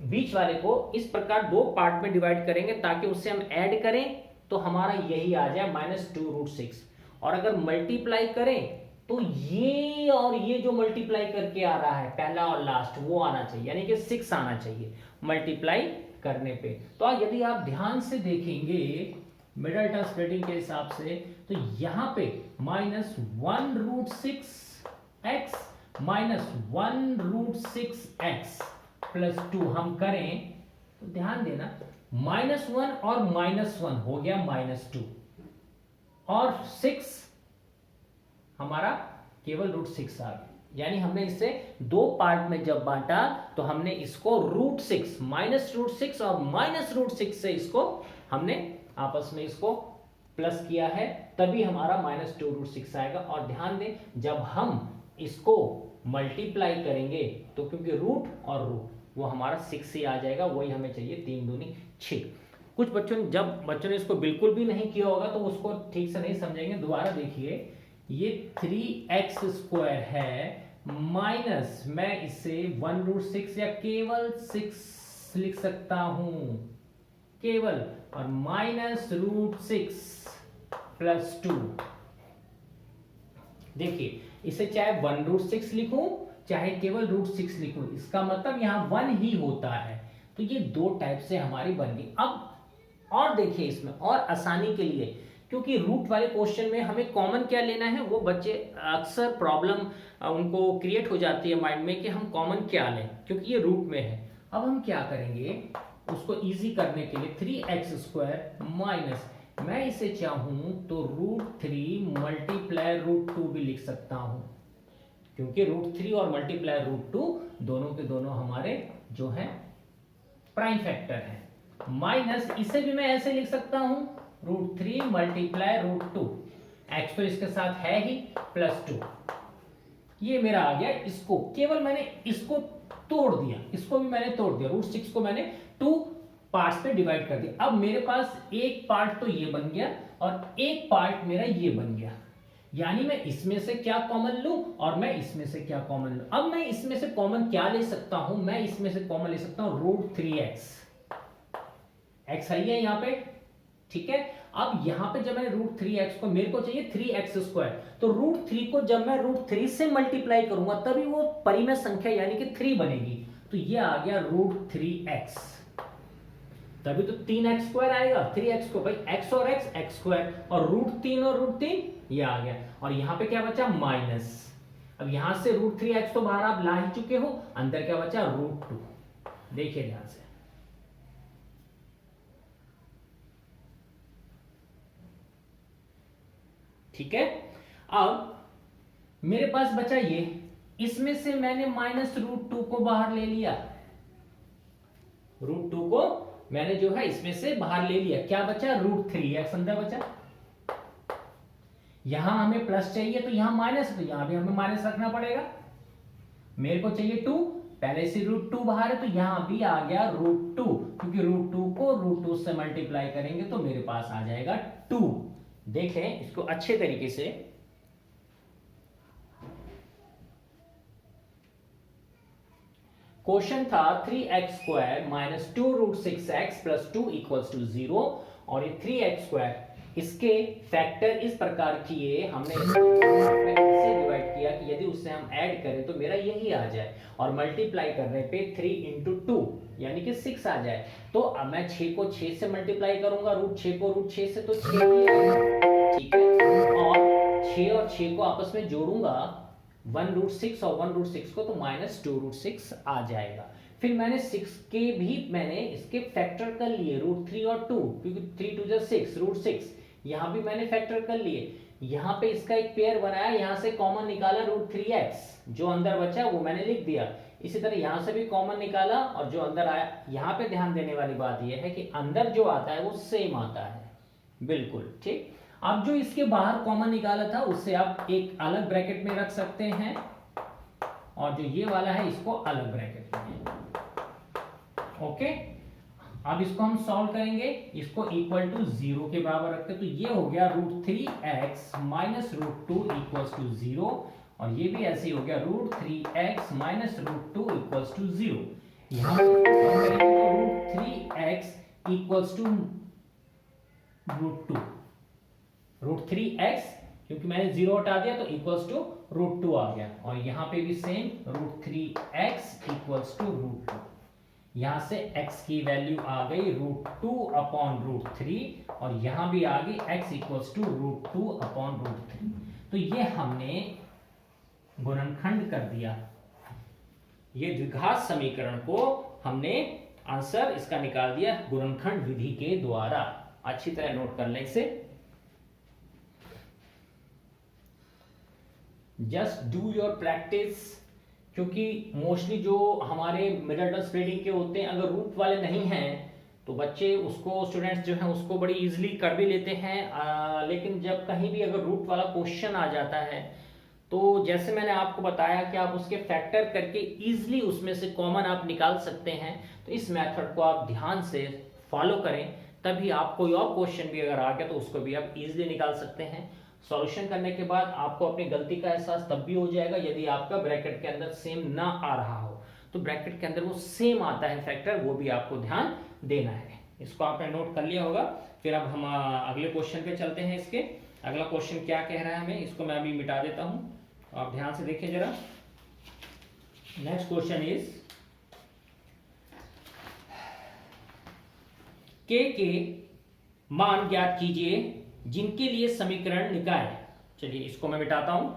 बीच वाले को इस प्रकार दो पार्ट में डिवाइड करेंगे ताकि उससे हम ऐड करें तो हमारा यही आ जाए -2√6, और अगर मल्टीप्लाई करें तो ये और ये जो मल्टीप्लाई करके आ रहा है पहला और लास्ट वो आना चाहिए, यानी कि 6 आना चाहिए मल्टीप्लाई करने पे। तो यदि आप ध्यान से देखेंगे मिडल टर्म स्प्लिटिंग के हिसाब से तो यहां पे -1√6x -1√6x प्लस 2 हम करें तो ध्यान देना -1 और -1 हो गया -2, और 6 हमारा केवल √6 आ गया, यानी हमने इसे दो पार्ट में जब बांटा तो हमने इसको √6 -√6 और -√6 से इसको हमने आपस में इसको प्लस किया है, तभी हमारा -2√6 आएगा। और ध्यान दें जब हम इसको मल्टीप्लाई करेंगे तो क्योंकि रूट और रूट वो हमारा 6 ही आ जाएगा, वही हमें चाहिए 3 दूनी 6। कुछ बच्चों ने इसको बिल्कुल भी नहीं किया होगा तो उसको ठीक से नहीं समझेंगे। दोबारा देखिए, ये 3x² है माइनस, मैं इसे 1√6 या केवल 6 लिख सकता हूं केवल, और -√6 प्लस 2। देखिए इसे चाहे 1√6 लिखूं चाहे केवल √6 लिखूं, इसका मतलब यहां 1 ही होता है। तो ये दो टाइप से हमारी बन गई। अब और देखिए इसमें और आसानी के लिए, क्योंकि रूट वाले क्वेश्चन में हमें कॉमन क्या लेना है, वो बच्चे अक्सर प्रॉब्लम उनको क्रिएट हो जाती है माइंड में कि हम कॉमन क्या लें, क्योंकि ये रूट में है। अब हम क्या करेंगे उसको इजी करने के लिए 3x² माइनस, मैं इसे चाहूं तो √3 मल्टीप्लाई √2 भी लिख सकता हूं, क्योंकि √3 और मल्टीप्लाई √2 दोनों के दोनों हमारे जो है प्राइम फैक्टर हैं। माइनस इसे भी मैं ऐसे लिख सकता हूं √3 मल्टीप्लाई √2, x तो इसके साथ है ही, प्लस 2, ये मेरा आ गया। इसको केवल मैंने इसको तोड़ दिया, इसको भी मैंने तोड़ दिया, √6 को मैंने 2 पार्ट्स पे डिवाइड कर दिया। अब मेरे पास एक पार्ट तो ये बन गया और एक पार्ट मेरा ये बन गया। यानी मैं इसमें से क्या कॉमन लूं और मैं इसमें से क्या कॉमन लूं। अब मैं इसमें से कॉमन क्या ले सकता हूं, मैं इसमें से कॉमन ले सकता हूं √3x। x है यहां पे, ठीक है। अब यहां पे जब मैंने √3x को, मेरे को चाहिए 3x², तो √3 को जब मैं √3 से मल्टीप्लाई करूंगा तभी वो परिमेय संख्या यानी कि 3 बनेगी। तो ये आ गया √3x, तभी तो 3x² आएगा। 3x को भाई x और x² और √3 और √3 ये आ गया। और यहां पे क्या बचा, माइनस। अब यहां से √3x तो बाहर आप ला ही चुके हो, अंदर क्या बचा, √2। देखिए ध्यान से, ठीक है। अब मेरे पास बचा ये, इसमें से मैंने -√2 को बाहर ले लिया, √2 को मैंने जो है इसमें से बाहर ले लिया, क्या बचा, √3x अंदर बचा। यहां हमें प्लस चाहिए तो यहां माइनस, तो यहां भी हमें माइनस रखना पड़ेगा। मेरे को चाहिए 2, पहले से √2 बाहर है तो यहां भी आ गया √2, क्योंकि √2 को √2 से मल्टीप्लाई करेंगे तो मेरे पास आ जाएगा 2। देखें इसको अच्छे तरीके से, क्वेश्चन था 3x² - 2√6x + 2 = 0, और ये 3x², इसके फैक्टर इस प्रकार किए हमने, इससे डिवाइड किया कि यदि उससे हम ऐड करें तो मेरा यही आ जाए, और मल्टीप्लाई करने पे 3 × 2 यानी कि 6 आ जाए। तो अब मैं 6 को 6 से मल्टीप्लाई करूंगा, √6 को √6 से, तो 6 ही आएगा, ठीक है। और 6 और 6 को आपस में जोड़ूंगा, 1√6 और 1√6 को, तो -2√6 आ जाएगा। फिर मैंने 6 के भी मैंने इसके फैक्टर कर लिए, √3 और 2, क्योंकि 3 × 2 = 6, √6। यहां भी मैंने फैक्टर कर लिए, यहां पे इसका एक पेयर बनाया, यहां से कॉमन निकाला √3x, जो अंदर बचा वो मैंने लिख दिया। इसी तरह यहां से भी कॉमन निकाला और जो अंदर आया। यहां पे ध्यान देने वाली बात यह है कि अंदर जो आता है वो सेम आता है, बिल्कुल ठीक। अब जो इसके बाहर कॉमन निकाला था उससे आप एक अलग ब्रैकेट में रख सकते हैं, और जो ये वाला है इसको अलग ब्रैकेट में, ओके। अब इसको हम सॉल्व करेंगे, इसको इक्वल टू 0 के बराबर रखते, तो ये हो गया √3x - √2 = 0, और ये भी ऐसे हो गया √3x - √2 = 0। यहां पर √3x = √2, √3x, क्योंकि मैंने 0 हटा दिया तो इक्वल्स टू √2 आ गया, और यहां पे भी सेम √3x = √2। यहां से x की वैल्यू आ गई √2/√3, और यहां भी आ गई x = √2/√3। तो ये हमने गुणनखंड कर दिया, ये द्विघात समीकरण को हमने आंसर इसका निकाल दिया गुणनखंड विधि के द्वारा। अच्छी तरह नोट कर लें इसे, जस्ट डू योर प्रैक्टिस, क्योंकि मोस्टली जो हमारे मिडिल टर्म स्प्लिटिंग के होते हैं, अगर रूट वाले नहीं हैं तो बच्चे उसको, स्टूडेंट्स जो हैं उसको बड़ी इजीली कर भी लेते हैं, लेकिन जब कहीं भी अगर रूट वाला क्वेश्चन आ जाता है तो जैसे मैंने आपको बताया कि आप उसके फैक्टर करके इजीली उसमें से कॉमन आप निकाल सकते हैं। तो इस मेथड को आप ध्यान से फॉलो करें, तभी आप कोई और क्वेश्चन भी अगर आ गया तो उसको भी आप इजीली निकाल सकते हैं। सॉल्यूशन करने के बाद आपको अपनी गलती का एहसास तब भी हो जाएगा यदि आपका ब्रैकेट के अंदर सेम ना आ रहा हो, तो ब्रैकेट के अंदर वो सेम आता है फैक्टर, वो भी आपको ध्यान देना है। इसको आपने नोट कर लिया होगा। फिर अब हम अगले क्वेश्चन पे चलते हैं। इसके अगला क्वेश्चन क्या कह रहा है हमें, इसको मैं अभी मिटा देता हूं, आप ध्यान से देखिए जरा। नेक्स्ट क्वेश्चन इज के मान ज्ञात कीजिए जिनके लिए समीकरण निकाय। चलिए इसको मैं मिटाता हूं।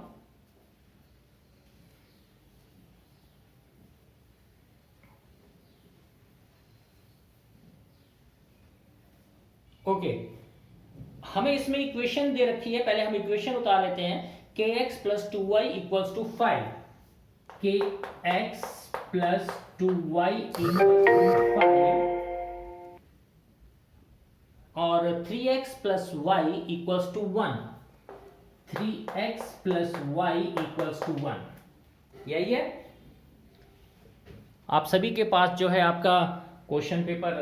ओके, हमें इसमें इक्वेशन दे रखी है, पहले हम इक्वेशन उतार लेते हैं। kx + 2y = 5, kx + 2y = 5, और 3x + y = 1, 3x + y = 1, यही है। आप सभी के पास जो है आपका क्वेश्चन पेपर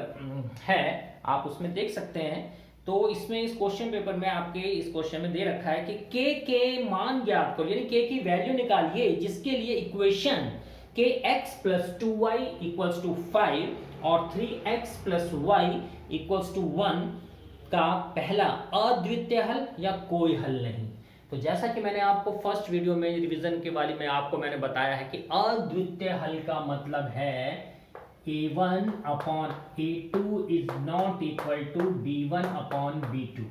है, आप उसमें देख सकते हैं। तो इसमें इस क्वेश्चन पेपर में आपके इस क्वेश्चन में दे रखा है कि के मान ज्ञात करो, यानी के की वैल्यू निकालिए जिसके लिए इक्वेशन के x plus 2y equals to 5 और 3x plus Y equals to 1 का पहला अद्वितीय हल या कोई हल नहीं। तो जैसा कि मैंने आपको फर्स्ट वीडियो में रिवीजन के वाली में आपको मैंने बताया है कि अद्वितीय हल का मतलब है a1 upon a2 is not equal to b1 upon b2।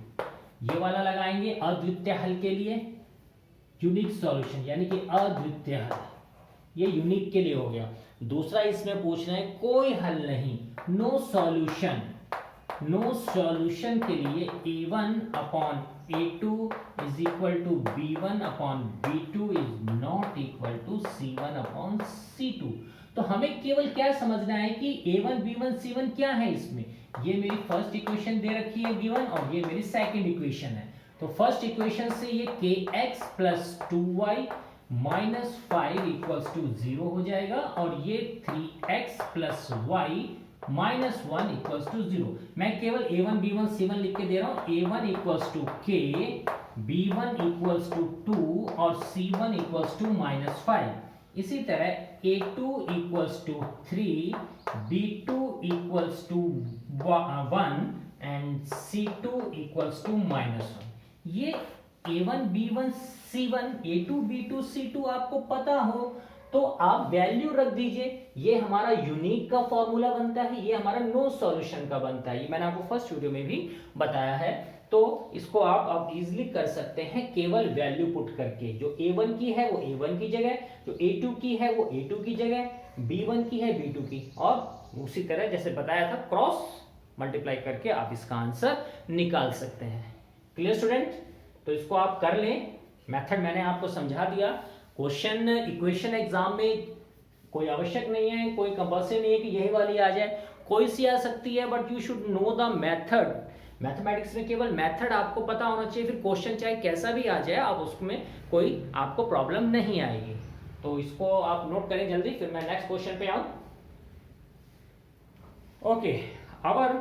ये वाला लगाएंगे अद्वितीय हल के लिए, यूनिक सॉल्यूशन यानी कि अद्वितीय हल, ये यूनिक के लिए हो गया। दूसरा इसमें पूछ रहे हैं कोई हल नहीं, नो सॉल्यूशन। नो सॉल्यूशन के लिए a1 upon a2 is equal to b1 upon b2 is not equal to c1 upon c2। तो हमें केवल क्या समझना है कि a1 b1 c1 क्या है इसमें। ये मेरी फर्स्ट इक्वेशन दे रखी है गिवन और ये मेरी सेकंड इक्वेशन है। तो फर्स्ट इक्वेशन से ये kx plus 2y minus 5 equals to 0 हो जाएगा और ये 3x plus y minus 1 equals to 0। मैं केवल a1 b1 c1 लिख के दे रहा हूं। a1 equals to k, b1 equals to 2 और c1 इक्वल्स टू माइनस 5। इसी तरह a2 equals to 3, b2 equals to 1 and c2 equals to minus 1। ये a1 b1 c1 a2 b2 c2 आपको पता हो तो आप वैल्यू रख दीजिए। ये हमारा यूनिक का फॉर्मूला बनता है, ये हमारा नो सॉल्यूशन का बनता है। ये मैंने आपको फर्स्ट वीडियो में भी बताया है। तो इसको आप अब इजीली कर सकते हैं केवल वैल्यू पुट करके। जो a1 की है वो a1 की जगह, जो a2 की है वो a2 की जगह, b1 की है b2 की, और उसी तरह जैसे बताया था क्रॉस मल्टीप्लाई करके आप इसका आंसर निकाल सकते हैं। Clear student? तो इसको आप कर लें। मेथड मैंने आपको समझा दिया। क्वेश्चन इक्वेशन एग्जाम में कोई आवश्यक नहीं है, कोई कंपल्सरी नहीं है कि यही वाली आ जाए, कोई सी आ सकती है, but you should know the method. Mathematics में केवल मेथड आपको पता होना चाहिए, फिर क्वेश्चन चाहे कैसा भी आ जाए आप उसमें कोई आपको प्रॉब्लम नहीं आएगी। तो इसको आप नोट करें जल्दी, फिर मैं नेक्स्ट क्वेश्चन पे आऊं। Okay, our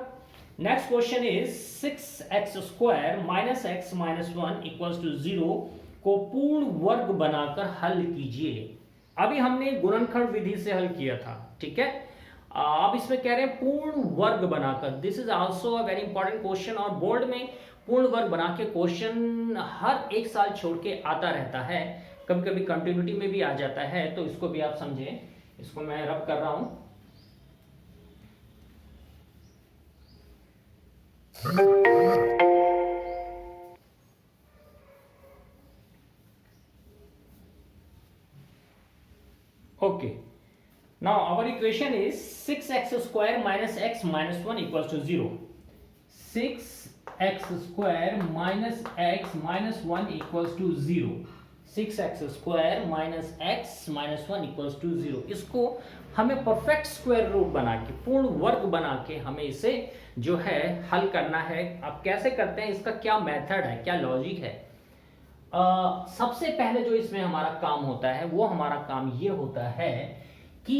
next question is 6x square minus x minus 1 equals to 0 को पूर्ण वर्ग बनाकर हल कीजिए। अभी हमने गुणनखंड विधि से हल किया था, ठीक है। अब इसमें कह रहे हैं पूर्ण वर्ग बनाकर। This is also a very important question और बोर्ड में पूर्ण वर्ग बना के क्वेश्चन हर एक साल छोड़ के आता रहता है, कभी कभी कंटिन्यूटी में भी आ जाता है। तो इसको भी आप समझें। इसको मैं रब कर रहा हूं। Okay, now our equation is 6x square minus x minus 1 equals to 0. 6x square minus x minus 1 equals to 0. 6x square minus x minus 1 equals to 0. इसको हमें परफेक्ट स्क्वायर रूट बना के, पूर्ण वर्ग बना के हमें इसे जो है हल करना है। अब कैसे करते हैं, इसका क्या मेथड है, क्या लॉजिक है। सबसे पहले जो इसमें हमारा काम होता है वो हमारा काम ये होता है कि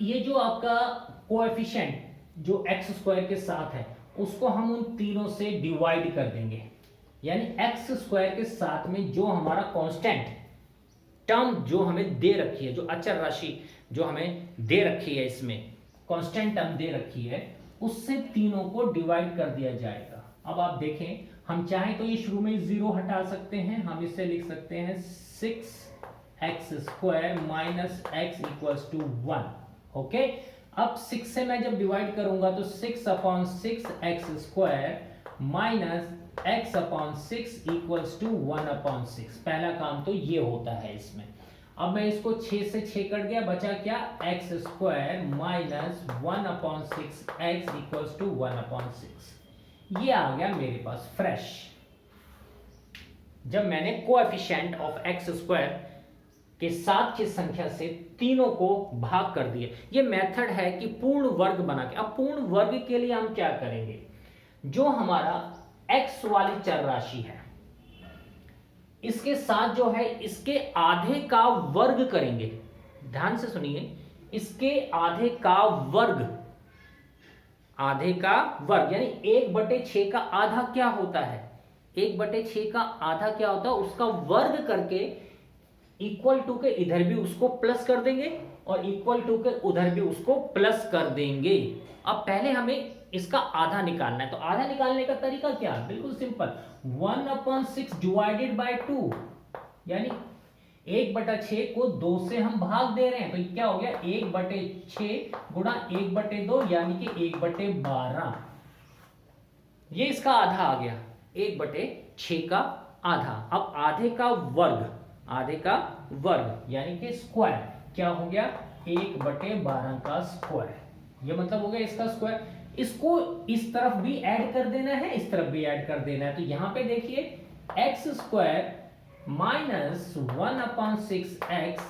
ये जो आपका कोएफिशिएंट जो एक्स स्क्वायर के साथ है उसको हम उन तीनों से डिवाइड कर देंगे। यानी एक्स स्क्वायर के साथ में जो हमारा कांस्टेंट टर्म जो हमें दे रखी है, जो अचर राशि जो हमें दे रखी है, इसमें कांस्टेंट टर्म दे रखी है, उससे तीनों को डिवाइड कर दिया जाएगा। अब आप देखें, हम चाहें तो ये शुरू में 0 हटा सकते हैं। हम इसे लिख सकते हैं 6x square minus x equals to 1। Okay, अब 6 से मैं जब डिवाइड करूंगा तो 6 upon 6x square minus x upon 6 equals to 1 upon 6। पहला काम तो ये होता है इसमें। अब मैं इसको 6 से 6 कट गया, बचा क्या, x square minus 1 upon 6x equals to 1 upon 6। ये आ गया मेरे पास फ्रेश, जब मैंने कोएफिशिएंट ऑफ एक्स स्क्वायर के साथ की संख्या से तीनों को भाग कर दिया। ये मेथड है कि पूर्ण वर्ग बना के। अब पूर्ण वर्ग के लिए हम क्या करेंगे, जो हमारा एक्स वाली चर राशि है इसके साथ जो है इसके आधे का वर्ग करेंगे। ध्यान से सुनिए, इसके आधे का वर्ग आधे का वर्ग, यानी 1/6 का आधा क्या होता है, 1/6 का आधा क्या होता है, उसका वर्ग करके इक्वल टू के इधर भी उसको प्लस कर देंगे और इक्वल टू के उधर भी उसको प्लस कर देंगे। अब पहले हमें इसका आधा निकालना है, तो आधा निकालने का तरीका क्या है, बिल्कुल सिंपल, 1/6 डिवाइडेड बाय 2, यानी 1/6 को 2 से हम भाग दे रहे हैं, तो क्या हो गया 1/6 गुणा 1/2, यानी कि 1/12। ये इसका आधा आ गया, 1/6 का आधा। अब आधे का वर्ग, आधे का वर्ग यानी कि स्क्वायर क्या हो गया, 1/12 का स्क्वायर, ये मतलब हो गया इसका स्क्वायर। इसको इस तरफ भी ऐड कर देना है, इस तरफ भी ऐड कर देना है, तो यहां पे देखिए x² माइनस 1/6x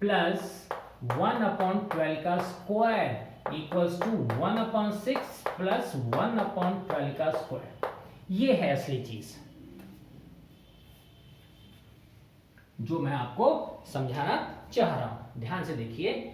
प्लस 1/12 का स्क्वायर इक्वल्स टू 1/6 प्लस 1/12 का स्क्वायर। ये है असली चीज जो मैं आपको समझाना चाह रहा हूं। ध्यान से देखिए,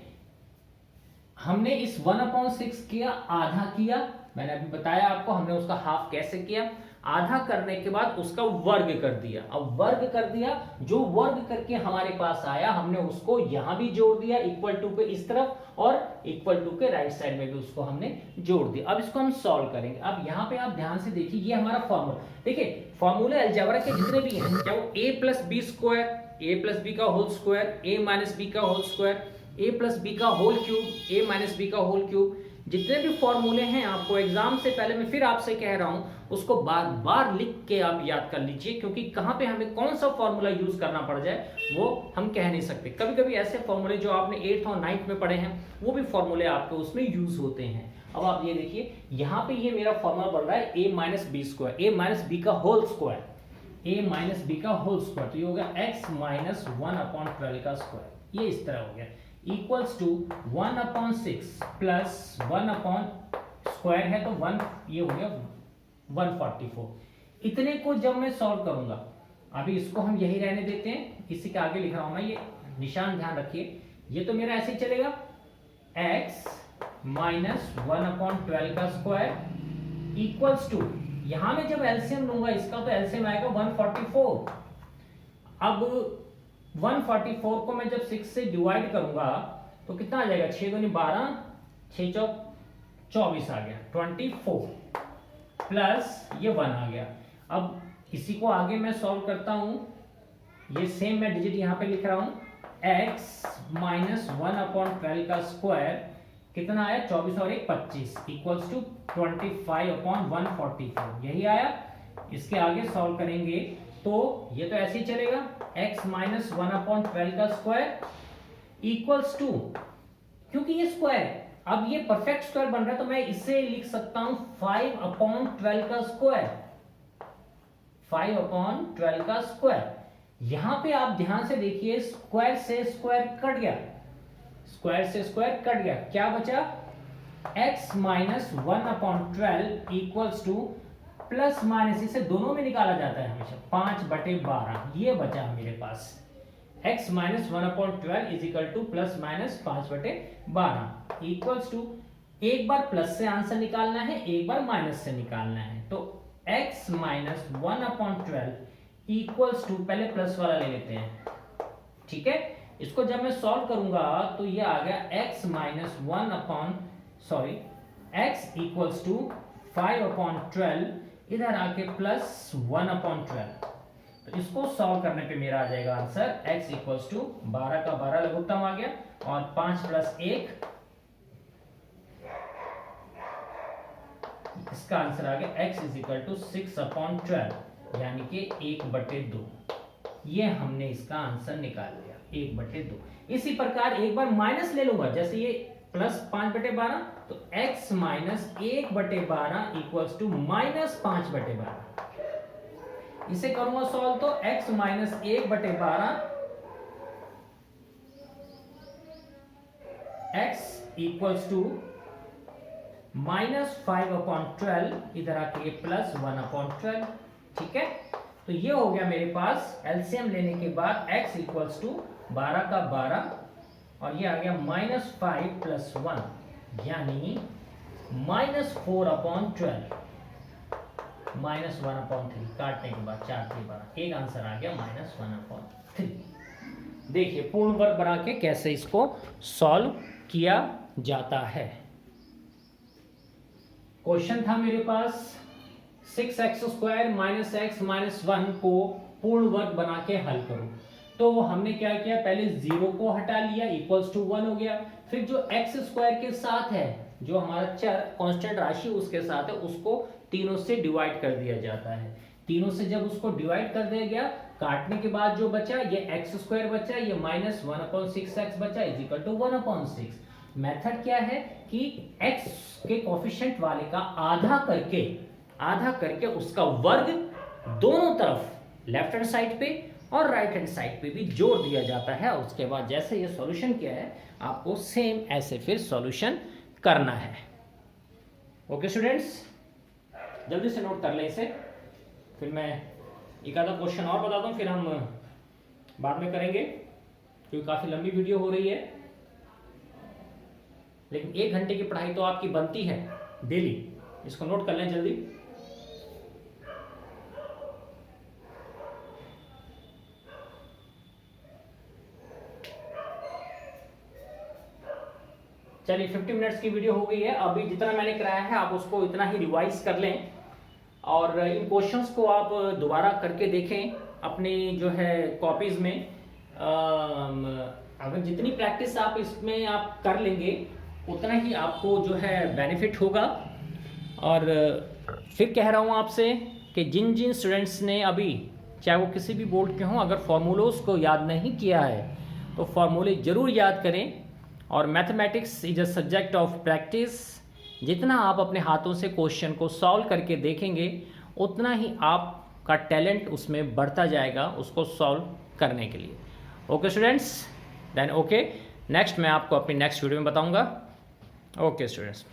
हमने इस 1/6 किया, आधा किया, मैंने अभी बताया आपको हमने उसका हाफ कैसे किया। आधा करने के बाद उसका वर्ग कर दिया। अब वर्ग कर दिया, जो वर्ग करके हमारे पास आया हमने उसको यहां भी जोड़ दिया इक्वल टू पे इस तरफ और इक्वल टू के राइट साइड में भी उसको हमने जोड़ दिया। अब इसको हम सॉल्व करेंगे। अब यहाँ पे आप ध्यान से देखिए, ये हमारा फॉर्मूला, देखिए फॉर्मूले अलजेब्रा के जितने भी हैं, क्या वो a plus b square, a plus b का whole square, a minus b का whole square, a plus b का whole cube, a minus b का होल क्यूब, जितने भी फॉर्मूले हैं आपको एग्जाम से पहले मैं फिर आपसे कह रहा हूं उसको बार बार लिख के आप याद कर लीजिए, क्योंकि कहां पे हमें कौन सा फॉर्मूला यूज करना पड़ जाए वो हम कह नहीं सकते। कभी कभी ऐसे फॉर्मूले जो आपने 8th और 9th में पढ़े हैं वो भी फॉर्मूले आपके उसमें यूज होते हैं। अब आप ये देखिए, यहाँ पे ये मेरा फॉर्मूला बन रहा है a minus b square, a minus b का whole square, a minus b का होल स्क्वायर, तो ये हो गया x माइनस 1/12 का स्क्वायर, ये इस तरह हो गया इक्वल्स टू 1/6 प्लस 1 स्क्वायर है तो 1, ये हो गया 144। इतने को जब मैं सॉल्व करूंगा, अभी इसको हम यही रहने देते हैं, इसी के आगे लिख रहा हूं मैं, ये निशान ध्यान रखिए, ये तो मेरा ऐसे ही चलेगा x माइनस 1/12 का स्क्वायर इक्वल्स टू, यहां में जब एलसीएम लूंगा इसका तो एलसीएम आएगा 144। अब 144 को मैं जब 6 से डिवाइड करूंगा तो कितना आ जाएगा, 6 दूनी 12, 6 चौक 24 आ गया 24 प्लस ये 1 आ गया। अब इसी को आगे मैं सॉल्व करता हूं, ये सेम मैं डिजिट यहां पे लिख रहा हूं, x माइनस 1/12 का स्क्वायर कितना आया, 24 और 1 25 इक्वल्स टू 25/144, यही आया। इसके आगे सॉल्व करेंगे तो ये तो ऐसे ही चलेगा, x माइनस 1/12 का स्क्वायर इक्वल्स टू, क्योंकि ये स्क्वायर, अब ये परफेक्ट स्क्वायर बन रहा है तो मैं इसे लिख सकता हूं 5/12 का स्क्वायर, 5/12 का स्क्वायर। यहां पे आप ध्यान से देखिए, स्क्वायर से स्क्वायर कट गया, स्क्वायर से स्क्वायर कट गया, क्या बचा, x minus 1/12 equals to plus minus, इसे दोनों में निकाला जाता है हमेशा, 5/12, ये बचा मेरे पास, x minus 1/12 is equal to plus minus 5/12 equals to, एक बार प्लस से आंसर निकालना है, एक बार माइनस से निकालना है, तो x माइनस 1/12 इक्वल्स टू, पहले प्लस वाला ले लेते हैं, ठीक है। इसको जब मैं सॉल्व करूंगा तो ये आ गया x minus x equals to 5/12, इधर आके प्लस 1/12, तो इसको सॉल्व करने पे मेरा आ जाएगा आंसर x इक्वल्स टू 12 का 12 लघुत्तम आ गया और 5 प्लस 1, इसका आंसर आ गया x इज इक्वल टू 6/12, यानी कि 1/2, ये हमने इसका आंसर निकाल लिया 1/2। इसी प्रकार एक बार माइनस ले लूंगा, जैसे ये प्लस 5/12 तो x minus 1/12 equals to minus 5/12, इसे करूंगा सॉल्व तो x minus 1/12 x equals to minus 5/12, इधर आके प्लस 1/12, ठीक है। तो ये हो गया मेरे पास एलसीएम लेने के बाद x इक्वल्स टू 12 का 12 और ये आ गया -5 + 1, यानी -4/12 -1/3 काटने के बाद 4 3 12, एक आंसर आ गया -1/3। देखिए पूर्ण वर्ग बना के कैसे इसको सॉल्व किया जाता है। क्वेश्चन था मेरे पास 6x² - x - 1 को पूर्ण वर्ग बना के हल करो। तो हमने क्या किया, पहले 0 को हटा लिया, इक्वल्स टू 1 हो गया। फिर जो x² के साथ है, जो हमारा चर कांस्टेंट राशि उसके साथ है, उसको तीनों से डिवाइड कर दिया जाता है। तीनों से जब उसको डिवाइड कर दिया गया, काटने के बाद जो बचा ये x² बचा, ये -1/6x बचा इज इक्वल टू 1/6। मेथड क्या है कि x के कोफिशिएंट वाले का आधा करके उसका वर्ग दोनों तरफ लेफ्ट हैंड साइड पे और राइट हैंड साइड पे भी जोड़ दिया जाता है। उसके बाद जैसे ये सॉल्यूशन किया है, आपको सेम ऐसे फिर सॉल्यूशन करना है। ओके स्टूडेंट्स, जल्दी से नोट कर लें इसे, फिर मैं एक आधा क्वेश्चन और बता दूं, फिर हम बाद में करेंगे क्योंकि काफी लंबी वीडियो हो रही है। लेकिन 1 घंटे की पढ़ाई तो आपकी बनती है डेली, इसको नोट कर लें जल्दी। चलिए 50 मिनट्स की वीडियो हो गई है। अभी जितना मैंने कराया है आप उसको इतना ही रिवाइज कर लें और इन क्वेश्चंस को आप दोबारा करके देखें अपनी जो है कॉपीज में। अगर जितनी प्रैक्टिस आप इसमें आप कर लेंगे उतना ही आपको जो है बेनिफिट होगा। और फिर कह रहा हूँ आपसे कि जिन जिन स्टूडेंट्स ने अभी चाहे वो किसी भी बोर्ड के हों, अगर फार्मूलोज को याद नहीं किया है तो फार्मूले ज़रूर याद करें। और mathematics is a subject of practice. जितना आप अपने हाथों से क्वेश्चन को सॉल्व करके देखेंगे उतना ही आपका टैलेंट उसमें बढ़ता जाएगा उसको सॉल्व करने के लिए। Okay students, then okay, next मैं आपको अपनी नेक्स्ट वीडियो में बताऊंगा। Okay students.